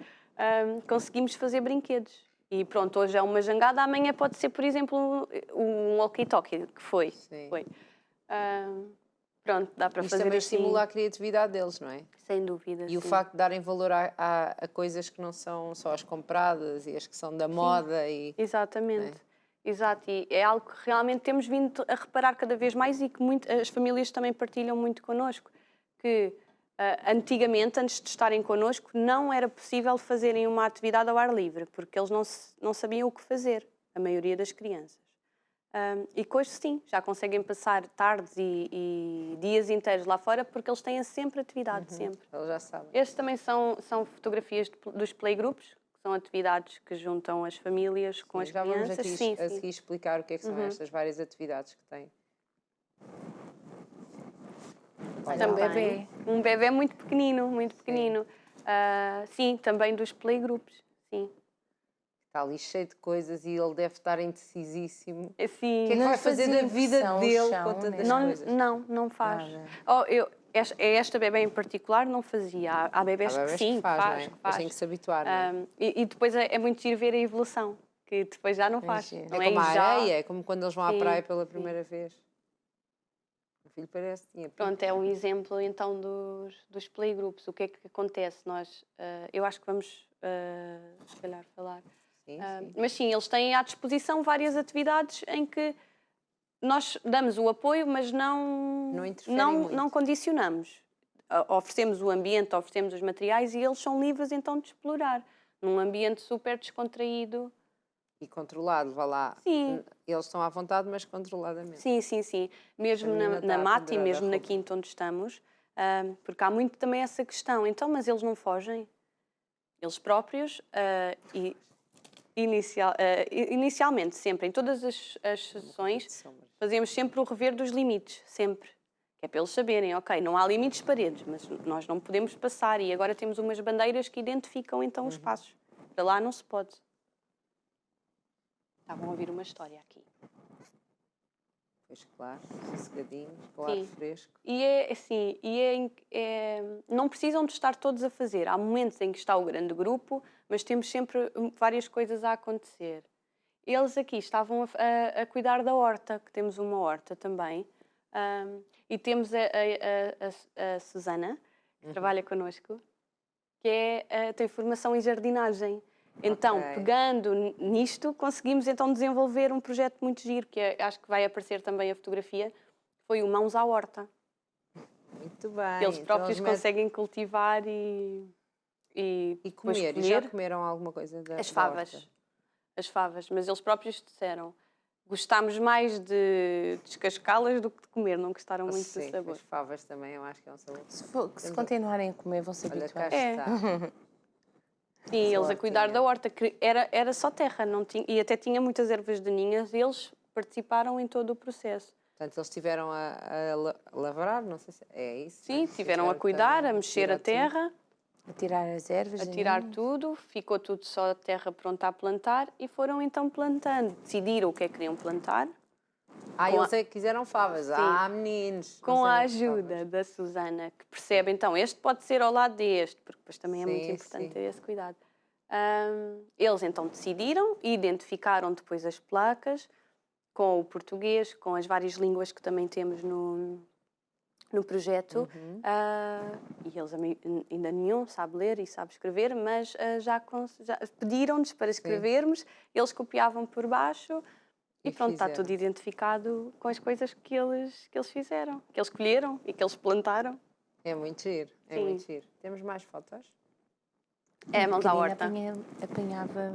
conseguimos fazer brinquedos. E pronto, hoje é uma jangada, amanhã pode ser, por exemplo, um walkie-talkie, que foi. Sim. Foi. Pronto, dá para Isto fazer também assim. estimula a criatividade deles, não é? Sem dúvida. E o sim. facto de darem valor a coisas que não são só as compradas e as que são da moda e... Exatamente. Exato, e é algo que realmente temos vindo a reparar cada vez mais e que as famílias também partilham muito connosco, que antigamente, antes de estarem connosco, não era possível fazerem uma atividade ao ar livre, porque eles não sabiam o que fazer, a maioria das crianças. E que hoje sim, já conseguem passar tardes e dias inteiros lá fora porque eles têm sempre atividade, sempre. Eles já sabem. Estes também são fotografias dos playgroups, que são atividades que juntam as famílias com as Já crianças. vamos aqui Sim, a sim. seguir explicar o que é que são estas várias atividades que têm. Olha, um bebê. Um bebê muito pequenino, muito pequenino. Sim, também dos playgroups, sim. Está ali cheio de coisas e ele deve estar indecisíssimo. O Assim, que é que Não vai fazer fazia da vida impressão o dele chão, com tantas né? coisas? não faz. Nada. Esta bebê em particular não fazia. Há bebés Há que bebés sim, que faz, não é? que Mas faz. tem que se habituar, não é? E depois é muito giro ver a evolução, que depois já não faz. giro. Não É como a E já- areia, é como quando eles vão à Sim, praia pela primeira vez. O filho parece que tinha Pronto, é um exemplo então dos playgroups. O que é que acontece? Eu acho que vamos, se calhar, falar. Sim, sim. Mas sim, eles têm à disposição várias atividades em que nós damos o apoio, mas Não interferem muito. não condicionamos. Oferecemos o ambiente, oferecemos os materiais e eles são livres então de explorar. Num ambiente super descontraído. E controlado, vá lá. Sim. Eles estão à vontade, mas controladamente. Sim. Mesmo A menina na está a mata e pendurar a mesmo na roupa. quinta onde estamos, porque há muito também essa questão. Então, mas eles não fogem? Eles próprios, inicialmente, sempre, em todas as sessões, fazemos sempre o rever dos limites, sempre. Que é para eles saberem, ok, não há limites de paredes, mas nós não podemos passar e agora temos umas bandeiras que identificam então os passos. Para lá não se pode. Estavam a ouvir uma história aqui. Pois claro, sossegadinhos, com ar fresco. E é assim, não precisam de estar todos a fazer. Há momentos em que está o grande grupo, mas temos sempre várias coisas a acontecer. Eles aqui estavam a cuidar da horta, que temos uma horta também. E temos a Susana, que trabalha connosco, que tem formação em jardinagem. Então, Ok. pegando nisto, conseguimos então desenvolver um projeto muito giro, que acho que vai aparecer também a fotografia, foi o Mãos à Horta. Muito bem. Que eles Então próprios conseguem cultivar e depois comer. E colher. já comeram alguma coisa da As da favas. horta? As favas. Mas eles próprios disseram, gostámos mais de descascá-las do que de comer, não gostaram muito do Sim, sabor. as favas também, eu acho que é um sabor. Se continuarem a comer, vão se Olha, cá habituar. está. Sim, eles a cuidar hortinha. da horta, que era só terra, não tinha, e até tinha muitas ervas daninhas, e eles participaram em todo o processo. Portanto, eles estiveram a lavrar, não sei se é isso. Sim, né? tiveram a cuidar, a mexer a tirar tudo. terra, A tirar as ervas. a tirar daninhas. tudo, ficou tudo só a terra pronta a plantar e foram então plantando. Decidiram o que é que queriam plantar, Ah, Com eles é que quiseram favas. Ah, meninos. com a não sabem ajuda favas. da Susana, que percebe, então, este pode ser ao lado deste, porque depois também é muito Sim, importante sim. ter esse cuidado. Eles então decidiram e identificaram depois as placas com o português, com as várias línguas que também temos no projeto. E eles ainda nenhum sabe ler e sabe escrever, mas já pediram-nos para escrevermos, eles copiavam por baixo e pronto, está fizeram. tudo identificado com as coisas que eles fizeram, que eles colheram e que eles plantaram. É muito giro, é Sim. muito giro. Temos mais fotos? É, mãos à Pequenina horta. apanhava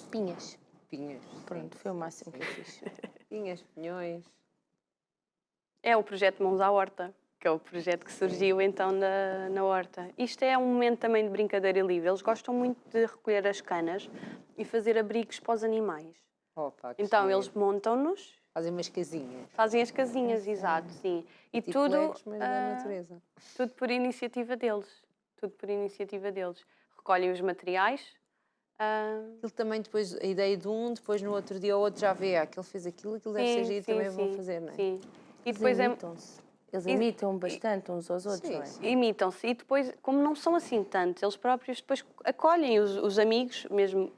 pinhas. Pinhas. Pronto, foi o máximo que eu fiz. Pinhas, pinhões. É o projeto Mãos à Horta, que é o projeto que surgiu então na horta. Isto é um momento também de brincadeira livre. Eles gostam muito de recolher as canas e fazer abrigos para os animais. Opa, que Então giro. eles montam-nos, Fazem umas casinhas. fazem as casinhas, exato, sim. E Tipo tudo, Legos, mas da natureza. tudo por iniciativa deles. Tudo por iniciativa deles. Recolhem os materiais. Aquilo também depois, a ideia de um, depois no outro dia o outro já vê, aquele fez aquilo deve ser giro, também vou fazer, não é? Sim. E Eles depois imitam-se. Eles imitam bastante uns aos outros, Sim, não é? sim. imitam-se. E depois, como não são assim tantos, eles próprios depois acolhem os amigos, mesmo.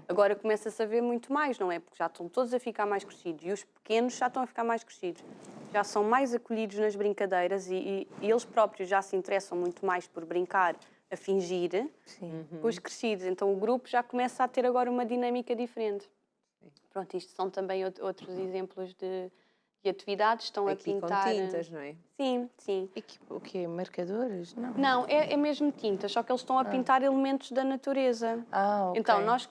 Agora começa-se a ver muito mais, não é? Porque já estão todos a ficar mais crescidos e os pequenos já estão a ficar mais crescidos. Já são mais acolhidos nas brincadeiras e eles próprios já se interessam muito mais por brincar, a fingir, Sim. com os crescidos. Então o grupo já começa a ter agora uma dinâmica diferente. Pronto, isto são também outros exemplos de atividades. Estão Aqui a pintar. com tintas, não é? Sim, sim. E o quê? Marcadores? Não. Não, é mesmo tinta, só que eles estão a pintar elementos da natureza. Ah, ok. Então, nós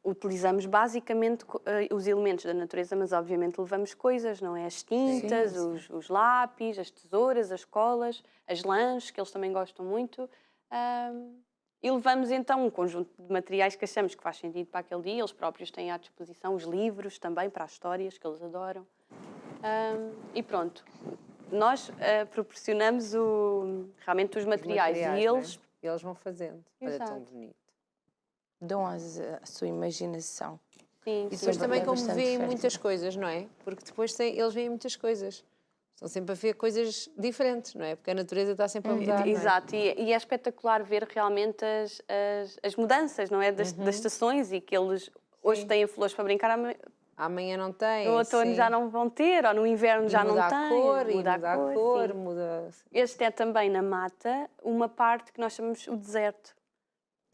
utilizamos basicamente os elementos da natureza, mas obviamente levamos coisas, não é? As tintas, Sim. os lápis, as tesouras, as colas, as lãs, que eles também gostam muito. E levamos então um conjunto de materiais que achamos que faz sentido para aquele dia. Eles próprios têm à disposição os livros também para as histórias que eles adoram. E pronto. Nós proporcionamos realmente os materiais e não é? eles... E eles vão fazendo. Olha, tão Exato. bonito. Dão a sua imaginação. Sim, E sim. depois também é como bastante veem fértil. muitas coisas, não é? Porque depois eles veem muitas coisas. Estão sempre a ver coisas diferentes, não é? Porque a natureza está sempre a mudar, não é? Exato, e é espetacular ver realmente as mudanças, não é? Das estações e que eles hoje têm flores para brincar, Amanhã não tem, no outono sim. já não vão ter, ou no inverno E já não muda têm. a cor, Muda a cor, sim. muda... Este é também na mata uma parte que nós chamamos o deserto,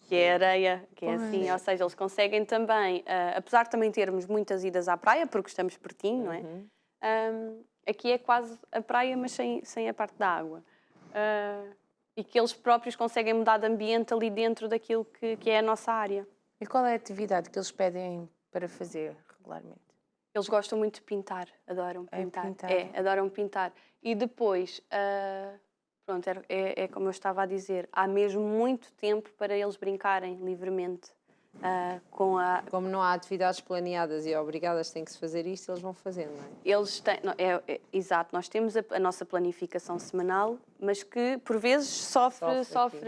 que é areia, que é assim, ou seja, eles conseguem também, apesar de também termos muitas idas à praia, porque estamos pertinho, não é? Aqui é quase a praia, mas sem a parte da água. E que eles próprios conseguem mudar de ambiente ali dentro daquilo que é a nossa área. E qual é a atividade que eles pedem para fazer regularmente? Eles gostam muito de pintar, adoram pintar. pintar. Adoram pintar. E depois, pronto, é como eu estava a dizer, há mesmo muito tempo para eles brincarem livremente com a... Como não há atividades planeadas e obrigadas têm que se fazer isto, eles vão fazendo, não é? Eles têm, exato, nós temos a nossa planificação semanal, mas que por vezes sofre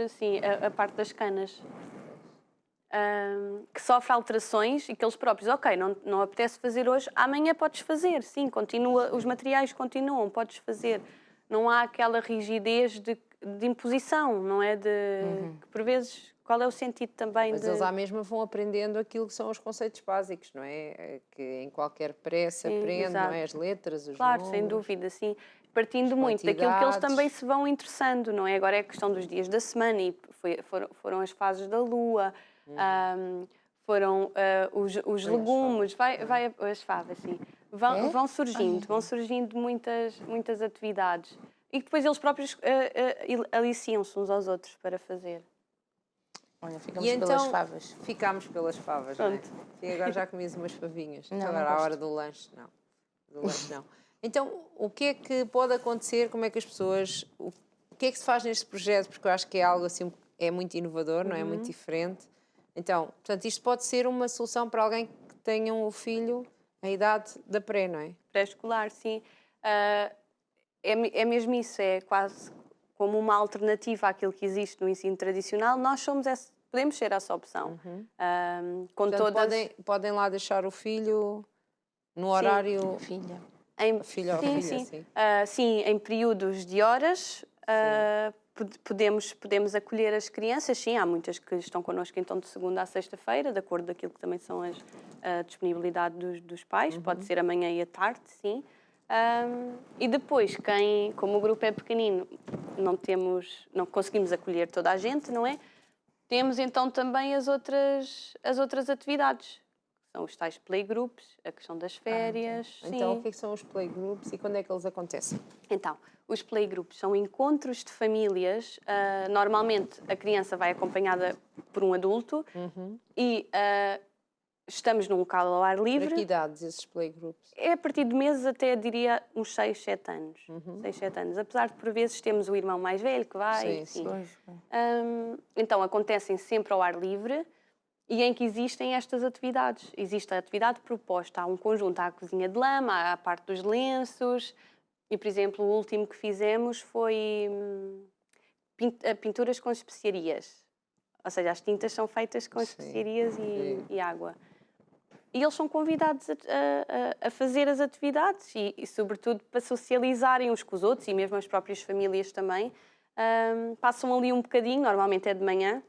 sim, a parte das canas. Que sofre alterações e que eles próprios, ok, não apetece fazer hoje, amanhã podes fazer, sim, continua, os materiais continuam, podes fazer. Não há aquela rigidez de imposição, não é? Que por vezes, qual é o sentido também Mas eles à mesma vão aprendendo aquilo que são os conceitos básicos, não é? Que em qualquer pré se aprende, não é? As letras, os Claro, números. sem dúvida, sim. Partindo muito daquilo que eles quantidades. também se vão interessando, não é? Agora é a questão dos dias da semana e foram as fases da lua, foram os legumes, vai as favas, sim. Vão surgindo muitas atividades. E depois eles próprios aliciam-se uns aos outros para fazer. Olha, ficamos E pelas então favas. ficámos pelas favas, não é? E agora já comias umas favinhas. Não, Agora não à gosto. hora do lanche, não. Do lanche não. Então, o que é que pode acontecer? Como é que as pessoas... O que é que se faz neste projeto? Porque eu acho que é algo assim, é muito inovador, não é? Muito diferente. Então, portanto, isto pode ser uma solução para alguém que tenha um filho em idade da pré, não é? Pré-escolar, sim. É mesmo isso, é quase como uma alternativa àquilo que existe no ensino tradicional. Nós podemos ser essa opção. Com Portanto, todas... podem lá deixar o filho no horário... Filha. Filho ou sim, filha, sim. sim. Sim, em períodos de horas podemos acolher as crianças. Sim, há muitas que estão connosco então de segunda à sexta-feira, de acordo com aquilo que também são a disponibilidade dos pais. Pode ser amanhã e à tarde, sim. E depois, como o grupo é pequenino, não conseguimos acolher toda a gente, não é? Temos então também as outras atividades. São os tais playgroups, a questão das férias. Então, sim. o que é que são os playgroups e quando é que eles acontecem? Então, os playgroups são encontros de famílias. Normalmente, a criança vai acompanhada por um adulto e estamos num local ao ar Para livre. que idades esses playgroups? É a partir de meses até, diria, uns 6, 7 anos. 6, 7 anos. Apesar de, por vezes, temos o irmão mais velho que vai. Sim. Pois, Então, acontecem sempre ao ar livre e em que existem estas atividades. Existe a atividade proposta. Há um conjunto, há a cozinha de lama, há a parte dos lenços. E, por exemplo, o último que fizemos foi pinturas com especiarias. Ou seja, as tintas são feitas com especiarias e água. E eles são convidados a fazer as atividades e, sobretudo, para socializarem uns com os outros e mesmo as próprias famílias também. Passam ali um bocadinho, normalmente é de manhã,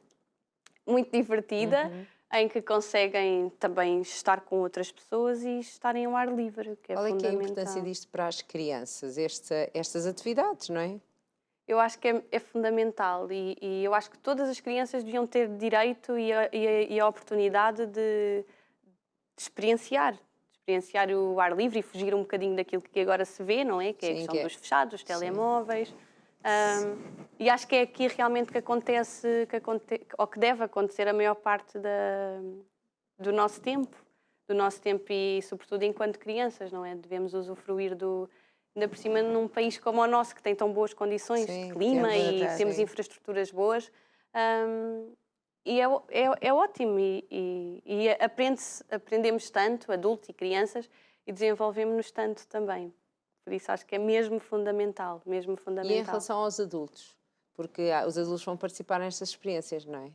muito divertida, em que conseguem também estar com outras pessoas e estarem ao ar livre, que é Qual é que é a fundamental. importância disto para as crianças, estas atividades, não é? Eu acho que é fundamental e eu acho que todas as crianças deviam ter direito e a oportunidade de experienciar o ar livre e fugir um bocadinho daquilo que agora se vê, não é? Que é a questão dos fechados, dos telemóveis. E acho que é aqui realmente que acontece, ou que deve acontecer a maior parte do nosso tempo e, sobretudo, enquanto crianças, não é? Devemos usufruir ainda por cima num país como o nosso, que tem tão boas condições de clima e temos infraestruturas boas. E é ótimo e aprendemos tanto, adultos e crianças, e desenvolvemos-nos tanto também. Por isso acho que é mesmo fundamental, mesmo fundamental. E em relação aos adultos? Porque os adultos vão participar nestas experiências, não é?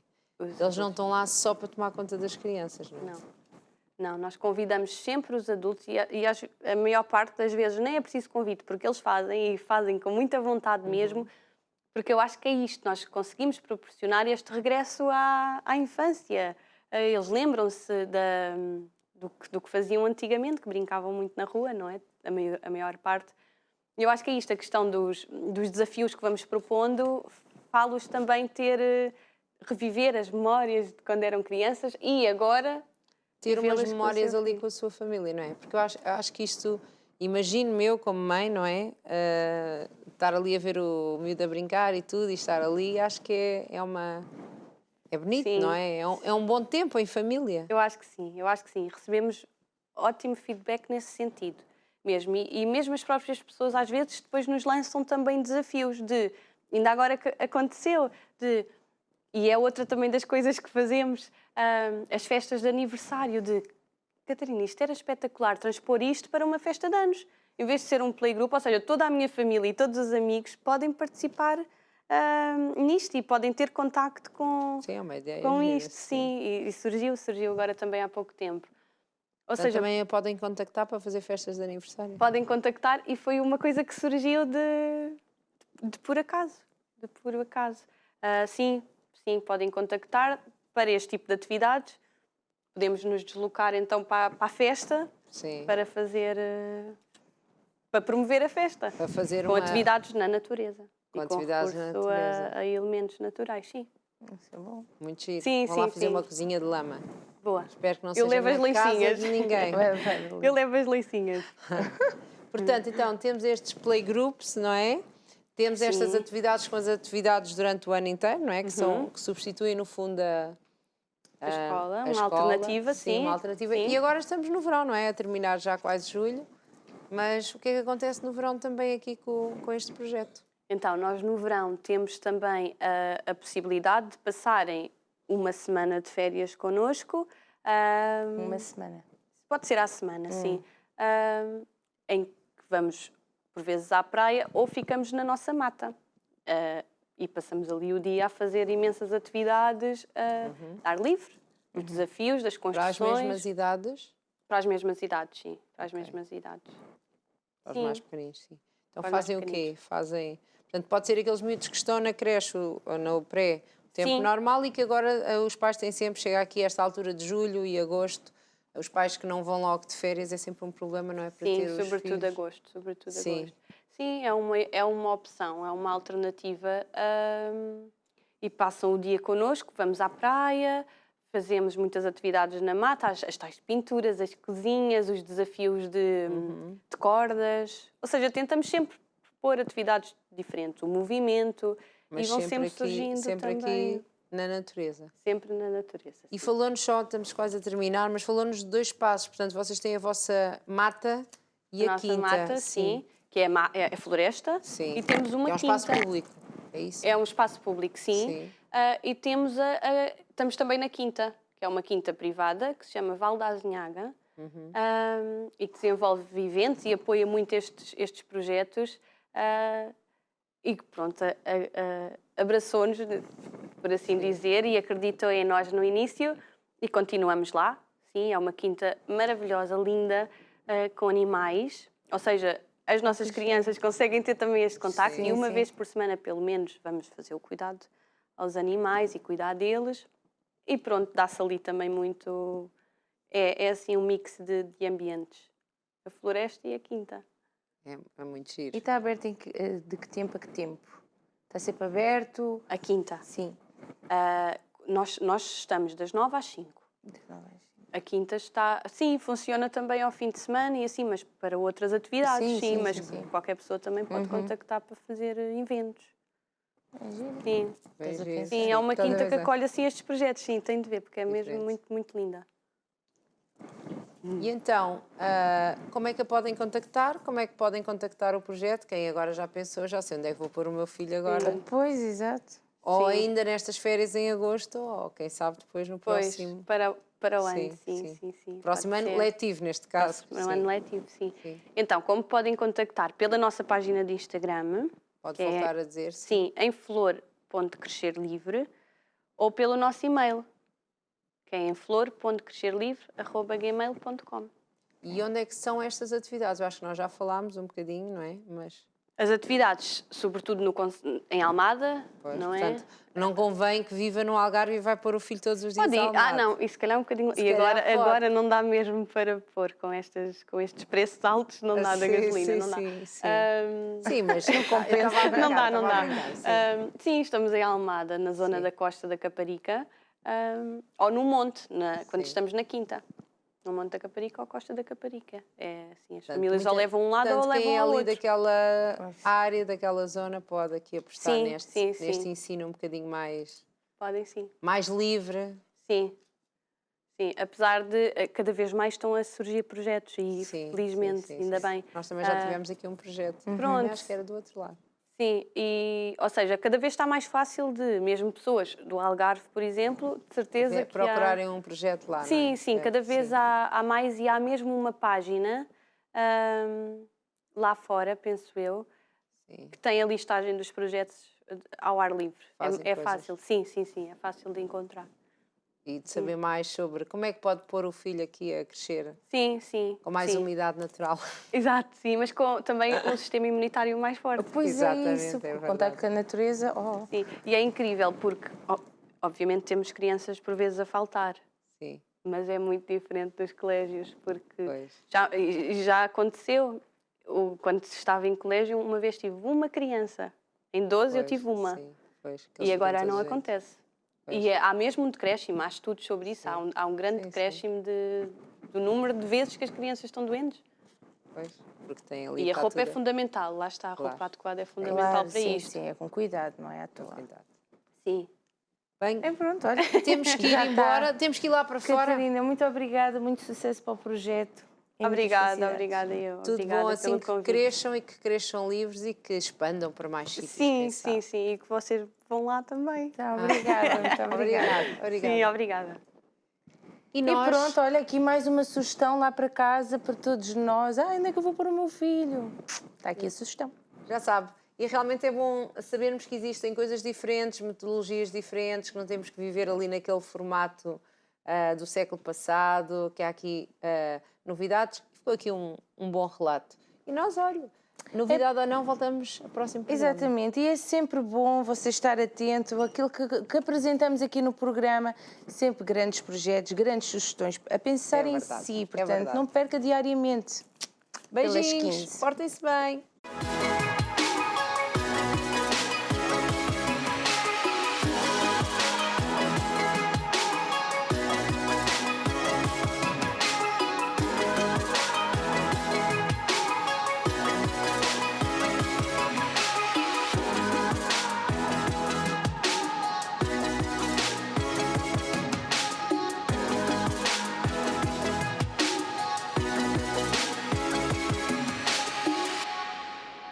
Eles não estão lá só para tomar conta das crianças, não é? Não, nós convidamos sempre os adultos e a maior parte das vezes nem é preciso convite, porque eles fazem com muita vontade mesmo, porque eu acho que é isto, nós conseguimos proporcionar este regresso à infância. Eles lembram-se do que faziam antigamente, que brincavam muito na rua, não é? A maior parte. Eu acho que é isto, a questão dos desafios que vamos propondo, falo-os também reviver as memórias de quando eram crianças e agora ter umas vê-las com o memórias seu ali filho. com a sua família, não é? Porque eu acho que isto, imagino-me eu como mãe, não é? Estar ali a ver o miúdo a brincar e tudo, e estar ali, acho que é bonito, Sim. não é? É um bom tempo em família. Eu acho que sim. Recebemos ótimo feedback nesse sentido mesmo. E mesmo as próprias pessoas às vezes depois nos lançam também desafios ainda agora que aconteceu, e é outra também das coisas que fazemos, as festas de aniversário, Catarina, isto era espetacular, transpor isto para uma festa de anos. Em vez de ser um playgroup, ou seja, toda a minha família e todos os amigos podem participar nisto e podem ter contacto com, Sim, é uma ideia com gira, isto, sim. E surgiu agora também há pouco tempo. Ou Portanto, seja, também a podem contactar para fazer festas de aniversário. podem contactar e foi uma coisa que surgiu de por acaso. Sim, podem contactar para este tipo de atividades. Podemos nos deslocar então para a festa para fazer, para promover a festa. Para fazer com atividades na natureza. Com e atividades com na recurso natureza. a elementos naturais, sim. isso é bom. muito giro. Sim, Vão lá sim, fazer sim. uma cozinha de lama. Boa. Espero que não Eu seja levo as na casa leicinhas. de ninguém. Eu levo as leicinhas. Portanto, então, temos estes playgroups, não é? Temos estas Sim. atividades com as atividades durante o ano inteiro, não é? Que substituem, no fundo, A escola, uma escola. alternativa, sim. Uma alternativa. Sim. E agora estamos no verão, não é? A terminar já quase julho. Mas o que é que acontece no verão também aqui com este projeto? Então, nós no verão temos também a possibilidade de passarem uma semana de férias connosco. Uma semana. Pode ser à semana, sim. Em que vamos, por vezes, à praia ou ficamos na nossa mata. E passamos ali o dia a fazer imensas atividades de ar livre, os desafios das Para construções. as mesmas idades? Para as mesmas idades, sim. Para as mesmas idades. Para os Sim. mais pequeninos, sim. Então Para os mais fazem o quê? pequeninos. Portanto, pode ser aqueles miúdos que estão na creche ou no pré, tempo Sim. normal, e que agora os pais têm sempre, chega aqui a esta altura de julho e agosto, os pais que não vão logo de férias é sempre um problema, não é? Para Sim, ter os sobretudo filhos. agosto. Sim. Agosto. Sim, é uma opção, é uma alternativa. E passam o dia connosco, vamos à praia, fazemos muitas atividades na mata, as tais pinturas, as cozinhas, os desafios de cordas. Ou seja, tentamos sempre propor atividades diferentes, o movimento, Mas e vão sempre surgindo aqui também. aqui na natureza. Sempre na natureza. E sim. falou-nos só, estamos quase a terminar, mas falou-nos de 2 passos. Portanto, vocês têm a vossa mata e a nossa quinta. mata, sim, que é a floresta. Sim. E temos uma é um quinta. espaço público, é isso? É um espaço público, sim. Sim. E temos estamos também na quinta, que é uma quinta privada, que se chama Val da Azinhaga, e que desenvolve eventos e apoia muito estes projetos. E que, pronto, abraçou-nos, por assim dizer, e acreditou em nós no início e continuamos lá. Sim, é uma quinta maravilhosa, linda, com animais. Ou seja, as nossas crianças conseguem ter também este contacto Sim, e uma sim. vez por semana, pelo menos, vamos fazer o cuidado aos animais e cuidar deles. E pronto, dá-se ali também muito... É assim um mix de ambientes. A floresta e a quinta. É muito giro. E está aberto de que tempo a que tempo? Está sempre aberto? A quinta. Sim. Nós estamos das 9 às 5. A quinta está... Sim, funciona também ao fim de semana e assim, mas para outras atividades, Sim, sim, mas sim. qualquer pessoa também pode contactar para fazer eventos. É giro. Sim, Bem Estás a giro. pensar? sim, é uma Cada quinta vez que é. acolhe assim estes projetos, sim, tem de ver, porque é mesmo Diferente. muito, muito linda. E então, como é que a podem contactar? Como é que podem contactar o projeto? Quem agora já pensou, já sei onde é que vou pôr o meu filho agora. Pois, exato. Ou Sim. ainda nestas férias em agosto, ou quem sabe depois no Pois, próximo. para o ano, Sim, sim. Próximo pode ano ser. letivo, neste caso. Para o Sim. ano letivo, sim. Sim. Então, como podem contactar pela nossa página de Instagram, Pode que é- voltar a dizer, sim, em flor.crescerlivre, ou pelo nosso e-mail, que é em flor.crescerlivre@gmail.com. E onde é que são estas atividades? Eu acho que nós já falámos um bocadinho, não é? Mas, As atividades, sobretudo em Almada, pois, não é? portanto, não convém que viva no Algarve e vai pôr o filho todos os dias Pode ir. a Almada. Não, e se calhar um bocadinho. Se E calhar pode. agora não dá mesmo para pôr com estes preços altos, não dá da Sim, gasolina, sim, não dá. sim, sim. Sim, mas não compensa. Não dá, não dá. Sim. Sim, estamos em Almada, na zona Sim. da Costa da Caparica, ou no Monte, quando Sim. estamos na Quinta. No Monte da Caparica ou Costa da Caparica. É assim, as Portanto, famílias ou levam um lado ou portanto, quem levam é ao ali outro. daquela área, daquela zona, pode aqui apostar Sim, neste sim. ensino um bocadinho mais Podem sim. livre. Sim. Sim, apesar de cada vez mais estão a surgir projetos e Sim, felizmente, sim, ainda sim. bem. Nós também já tivemos aqui um projeto. Pronto. Acho que era do outro lado. Sim, ou seja, cada vez está mais fácil de, mesmo pessoas do Algarve, por exemplo, de certeza que Procurarem um projeto lá, Sim, não é? sim, cada vez Sim. há mais e há mesmo uma página lá fora, penso eu, Sim. que tem a listagem dos projetos ao ar livre. Fazem É coisas. fácil, sim, é fácil de encontrar. E de saber mais sobre como é que pode pôr o filho aqui a crescer Sim. com mais sim. umidade natural. Exato, sim, mas com também um sistema imunitário mais forte. Pois Exatamente, é isso. é O verdade. contacto com a natureza. Oh. Sim, e é incrível porque, obviamente, temos crianças por vezes a faltar. Sim, Mas é muito diferente dos colégios, porque pois. já aconteceu, quando estava em colégio, uma vez tive uma criança, em 12 eu Pois, tive uma, sim, pois, que e eles ficam agora todos não doentes. acontece. Pois. E há mesmo um decréscimo, há estudos sobre isso, Sim. há um grande Sim, decréscimo do número de vezes que as crianças estão doentes. Pois, porque tem ali E a roupa é tudo. fundamental, lá está, a Claro. roupa adequada é fundamental Claro, para sim, isto. sim, é com cuidado, não é à toa. Cuidado. Sim. Bem, É pronto, olha. temos que ir Já embora, está. temos que ir lá para fora. Catarina, muito obrigada, muito sucesso para o projeto. E muitas felicidades. Obrigada eu. Tudo Obrigada bom assim pelo que convite. cresçam e que cresçam livres e que expandam para mais sítios. quem sabe. Sim, e que vocês vão lá também. Tá, obrigada, muito obrigada. Obrigada. Sim, obrigada. E E nós, pronto, olha aqui mais uma sugestão lá para casa para todos nós. Onde é que eu vou pôr o meu filho? Está aqui a sugestão. já sabe, e realmente é bom sabermos que existem coisas diferentes, metodologias diferentes, que não temos que viver ali naquele formato do século passado, que há aqui novidades. Ficou aqui um bom relato. E nós, olha, novidade ou não, voltamos ao próximo programa. Exatamente, e é sempre bom você estar atento àquilo que apresentamos aqui no programa, sempre grandes projetos, grandes sugestões, a pensar em verdade, si, é portanto, verdade. não perca diariamente. Pelas Beijinhos, 15. portem-se bem.